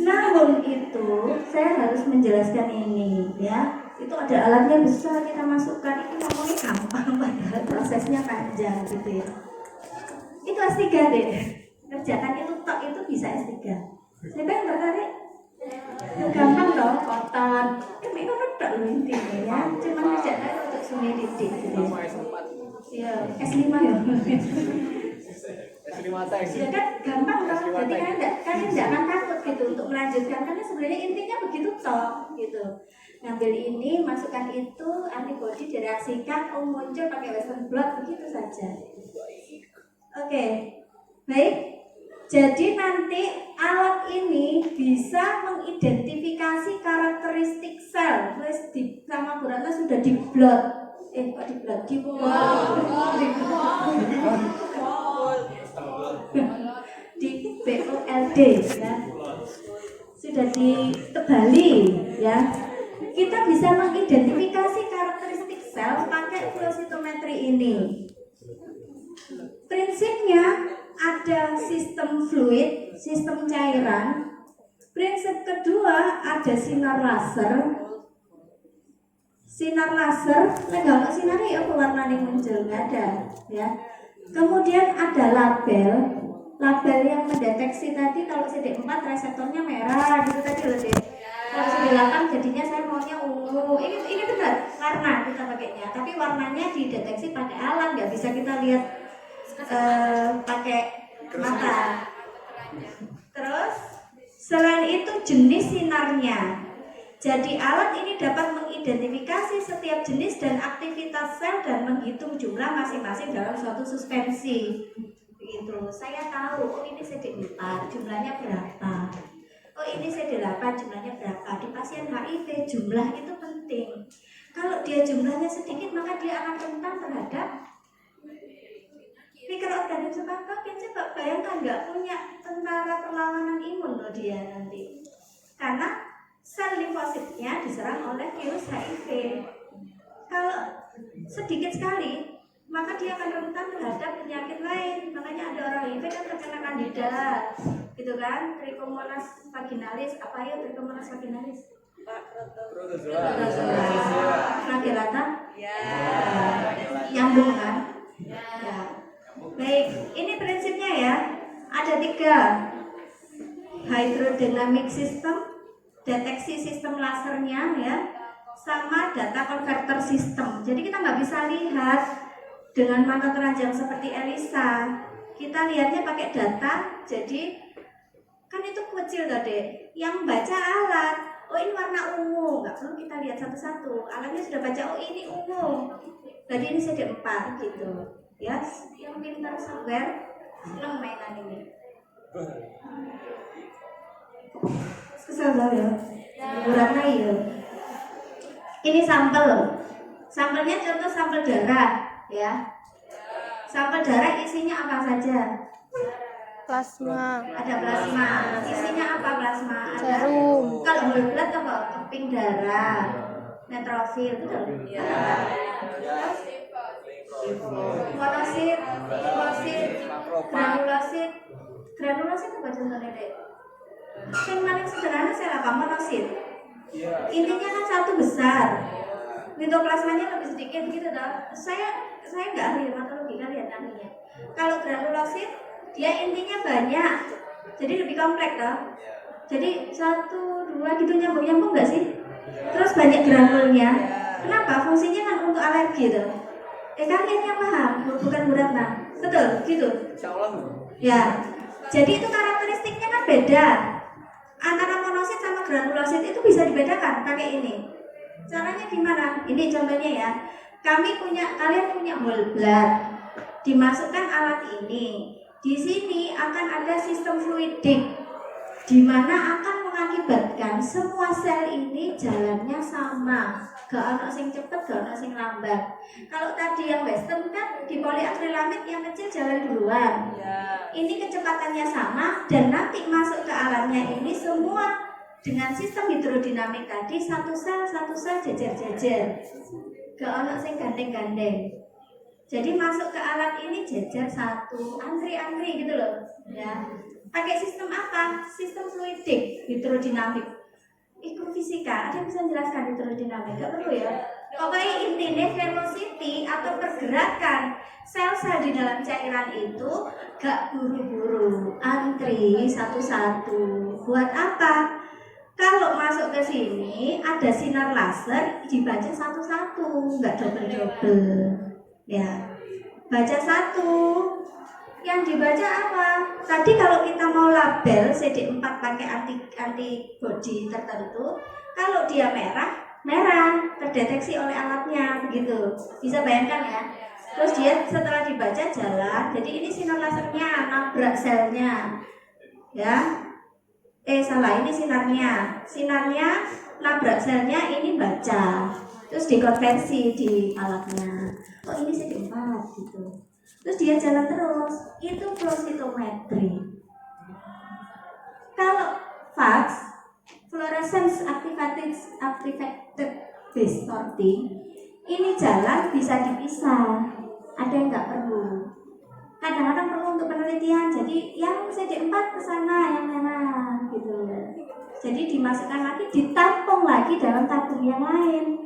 Namun itu saya harus menjelaskan ini ya. Itu ada alatnya besar kita masukkan, itu ngomongnya gampang padahal prosesnya panjang gitu ya. Itu S3 deh. Kerjakan itu tok itu bisa S3. Siapa yang tertarik? Gampang loh, kotor. Ini udah loh intinya ya. Cuma kerjakan untuk sungai didik gitu. Ya, S5 ya. Ya kan gampang loh. Jadi kalian tidak akan takut gitu untuk melanjutkan karena sebenarnya intinya begitu toh gitu. Ngambil ini, masukkan itu, antibodi direaksikan, muncul pakai western blot begitu saja. Oke, baik. Jadi nanti alat ini bisa mengidentifikasi karakteristik sel. Terus di sama Bu Ratna sudah di blot. Kok di blot? Di BOLD ya. Sudah ditebali ya. Kita bisa mengidentifikasi karakteristik sel pakai flow cytometry ini. Prinsipnya ada sistem fluid, sistem cairan. Prinsip kedua ada sinar laser. Sinar laser, enggak sinarnya ya warnanya muncul, nggak ada ya. Kemudian ada label. Label yang mendeteksi tadi kalau CD4 reseptornya merah gitu tadi loh deh. Kalau CD8 jadinya saya maunya ungu. Ini benar warna kita pakainya, tapi warnanya dideteksi pakai alat, nggak bisa kita lihat pakai mata. Terus selain itu jenis sinarnya. Jadi alat ini dapat mengidentifikasi setiap jenis dan aktivitas sel dan menghitung jumlah masing-masing dalam suatu suspensi. Begitu. Saya tahu, oh ini CD4 jumlahnya berapa. Oh ini CD8 jumlahnya berapa. Di pasien HIV jumlah itu penting. Kalau dia jumlahnya sedikit maka dia akan rentan terhadap mikroorganisme patogen. Coba bayangkan nggak punya tentara perlawanan imun loh dia nanti. Karena sel limfositnya diserang oleh virus HIV. Kalau sedikit sekali maka dia akan rentan terhadap penyakit lain. Makanya ada orang HIV kan terkena kandida, gitu kan? Trichomonas vaginalis, apa ya Trichomonas vaginalis? Flagellata? Ya. Nyambung kan? Ya. Baik, ini prinsipnya ya. Ada 3. Hydrodynamic system, deteksi sistem lasernya ya, sama data converter system. Jadi kita nggak bisa lihat dengan mata telanjang seperti Elisa. Kita lihatnya pakai data. Jadi kan itu kecil tadi. Yang baca alat. Oh ini warna ungu. Nggak perlu kita lihat satu-satu. Alatnya sudah baca. Oh ini ungu. Jadi ini CD4 gitu. Ya, yang pintar software senang mainan ini. Kesel loh ya. Berapa ya? Ini sampel. Sampelnya contoh sampel darah. Ya, sampel darah isinya apa saja? Plasma. Ada plasma. Isinya apa plasma? Ada Serum. kalau whole blood apa? pink darah, neutrofil, betul? Monosit, limfosit, granulosit. Granulosit apa contohnya, Dek? Yang paling sederhana sel apa? Monosit. Intinya kan satu besar. Mitoplasmanya lebih sedikit gitu toh. Saya nggak ahli hematologi, kalian ahlinya. Kalau granulosit dia intinya banyak, jadi lebih kompleks toh. Jadi 1, 2 gitu nyambung nggak sih? Terus banyak granulnya. Kenapa? Fungsinya kan untuk alergi tuh. Kalian yang paham, bukan Bu Ratna. Betul, gitu. Insyaallah. Ya. Jadi itu karakteristiknya kan beda. Antara monosit sama granulosit itu bisa dibedakan pakai ini. Caranya gimana? Ini contohnya ya. Kalian punya whole blood. Dimasukkan alat ini. Di sini akan ada sistem fluidik, di mana akan mengakibatkan semua sel ini jalannya sama. Gak ada sing cepet, gak ada sing lambat. Kalau tadi yang western kan di poliakrilamid yang kecil jalan duluan. Ini kecepatannya sama dan nanti masuk ke alatnya ini semua dengan sistem hidrodinamik tadi satu sel jejer-jejer. Gak ada sing gandeng-gandeng. Jadi masuk ke alat ini jejer satu, antri-antri gitu loh. Ya. Pakai sistem apa? Sistem fluidik, hidrodinamik. Ikut fisika, ada yang bisa menjelaskan hidrodinamik? Gak perlu ya. Pokoknya intinya velocity atau pergerakan sel-sel di dalam cairan itu gak buru-buru, antri satu-satu. Buat apa? Kalau masuk ke sini ada sinar laser dibaca satu-satu, nggak double-double. Ya, baca satu. Yang dibaca apa? Tadi kalau kita mau label CD4 pakai antibody tertentu, kalau dia merah terdeteksi oleh alatnya, begitu. Bisa bayangkan ya. Terus dia setelah dibaca jalan, jadi ini sinar lasernya nabrak selnya. Ya. Salah, ini sinarnya nabrak selnya, ini baca, terus dikonversi di alatnya. Oh ini CD4 gitu. Terus dia jalan terus, itu flow cytometry. Kalau FACS, fluorescence activated base sorting, ini jalan bisa dipisah. Ada yang nggak perlu. Kadang-kadang perlu untuk penelitian. Jadi yang CD4 ke sana, yang merah gitu. Jadi dimasukkan lagi, ditampung lagi dalam tabung yang lain.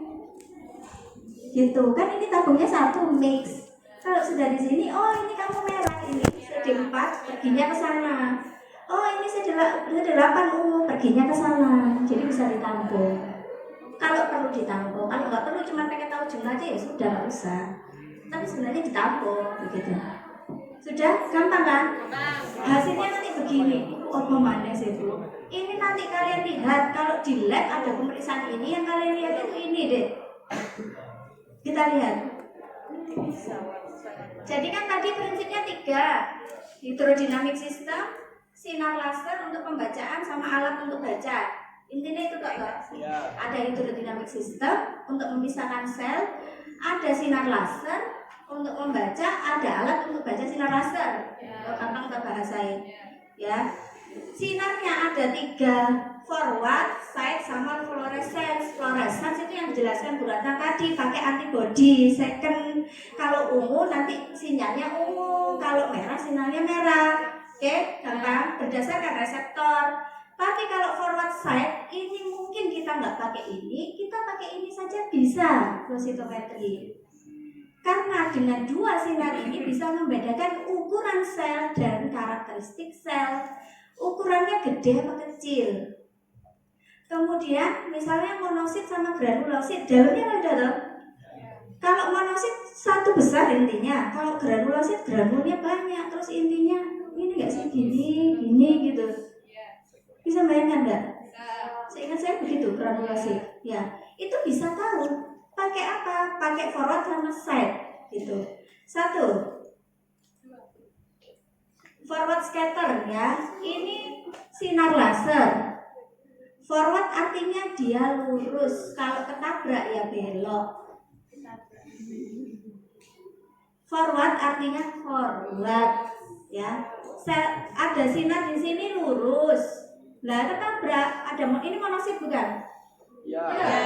Gitu. Kan ini tabungnya satu mix. Kalau sudah di sini, oh ini kamu merah, ini CD4 perginya ke sana. Oh ini CD8 ungu perginya ke sana. Jadi bisa ditampung. Kalau perlu ditampung, kalau nggak perlu cuma pengen tahu jumlah aja ya sudah, nggak usah. Tapi sebenarnya ditampung begitu. Sudah gampang kan? Hasilnya nanti begini. Oh manis itu. Ini nanti kalian lihat kalau di lab ada pemeriksaan ini, yang kalian lihat itu ini deh. Kita lihat. Jadi kan tadi prinsipnya 3. Hidrodinamik sistem, sinar laser untuk pembacaan sama alat untuk baca. Intinya itu kok. Ada hidrodinamik sistem untuk memisahkan sel, ada sinar laser untuk membaca, ada alat untuk baca sinar laser. Gampang kita bahasain. Ya. Sinarnya ada 3, forward, side, sama fluorescence. Fluorescence itu yang dijelaskan Bu Ratna tadi, pakai antibody. Second, kalau ungu nanti sinyalnya ungu, kalau merah sinyalnya merah. Oke, gampang, berdasarkan reseptor. Tapi kalau forward side, ini mungkin kita nggak pakai ini, kita pakai ini saja bisa, flow cytometry. Karena dengan 2 sinar ini bisa membedakan ukuran sel dan karakteristik sel. Ukurannya gede atau kecil. Kemudian misalnya monosit sama granulosit, dalamnya ada loh. Kalau monosit satu besar intinya, kalau granulosit granulnya banyak, terus intinya ini nggak sih gini gitu. Bisa bayangkan nggak? Seingat saya begitu granulosit. Ya, itu bisa tahu. Pakai apa? Pakai forward sama side gitu. 1. Forward scatter ya. Ini sinar laser. Forward artinya dia lurus. Kalau ketabrak ya belok. Forward artinya forward ya. Ada sinar di sini lurus. Lah ketabrak, ini monosit bukan? Ya. Ya.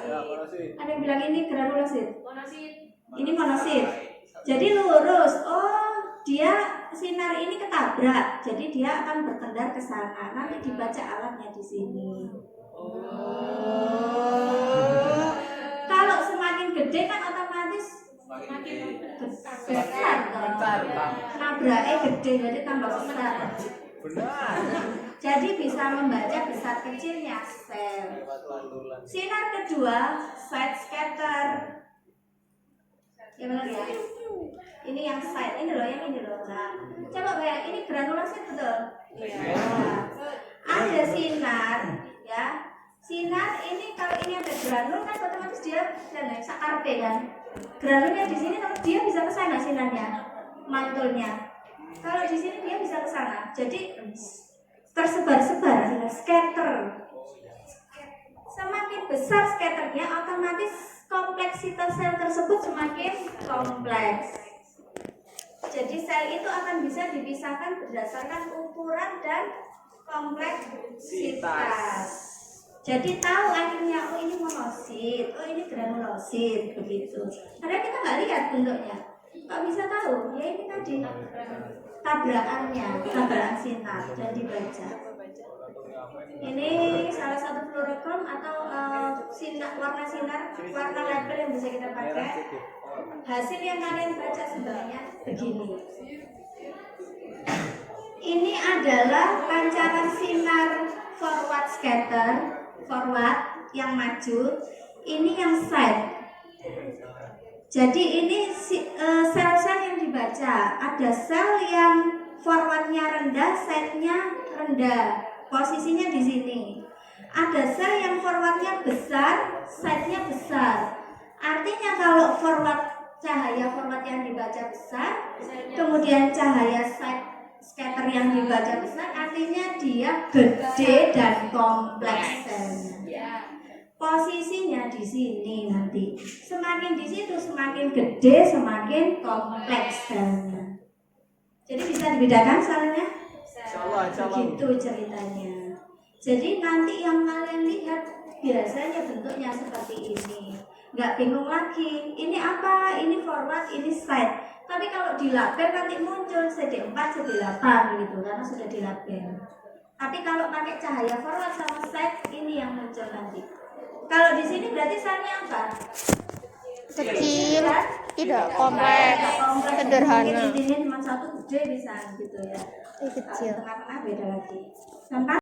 Ya, monosit. Ada yang bilang ini granulosit. Ini monosit. Jadi lurus. Oh, dia sinar ini ketabrak. Jadi dia akan bertendar ke sana. Nanti dibaca alatnya di sini. Kalau semakin gede kan otomatis besar dong. Nabraknya gede jadi tambah besar. Benar. Jadi bisa membaca besar kecilnya sel. Sinar kedua side scatter. Ya benar ya. Ini yang side, ini loh, yang ini loh. Nah, coba bayang, ini granulasi betul. Nah, ada sinar, ya. Sinar ini kalau ini ada granul kan otomatis dia sakarpe kan. Granulnya di sini tapi dia bisa ke sana sinarnya, mantulnya. Kalau di sini dia bisa ke sana. Jadi tersebar-sebar, scatter. Semakin besar scatternya, otomatis kompleksitas sel tersebut semakin kompleks. Jadi sel itu akan bisa dipisahkan berdasarkan ukuran dan kompleksitas. Jadi tahu akhirnya, oh ini monosit, oh ini granulosit, begitu. Karena kita nggak lihat bentuknya, nggak bisa tahu. Ya ini tadi tabrakannya, tabrakan sinar dan dibaca. Ini salah satu fluorokrom atau sinar, warna label yang bisa kita pakai. Hasil yang kalian baca sebenarnya begini. Ini adalah pancaran sinar forward scatter, forward yang maju. Ini yang side. Jadi ini sel-sel yang dibaca. Ada sel yang forwardnya rendah, side-nya rendah. Posisinya di sini. Ada sel yang forwardnya besar, side-nya besar. Artinya kalau cahaya forward yang dibaca besar, kemudian cahaya side scatter yang dibaca besar, artinya dia gede dan kompleks selnya. Posisinya di sini nanti. Semakin di situ semakin gede, semakin kompleks selnya. Jadi bisa dibedakan selnya? Begitu ceritanya. Jadi nanti yang kalian lihat biasanya bentuknya seperti ini. Nggak bingung lagi, ini apa, ini forward, ini side. Tapi kalau di label nanti muncul CD4, CD8 gitu, karena sudah di label. Tapi kalau pakai cahaya forward sama side, ini yang muncul nanti. Kalau di sini berarti selnya apa? Kecil, tidak kompleks, sederhana. Ini cuma satu gede bisa gitu ya. Kecil. Tengah-tengah beda lagi. Sampai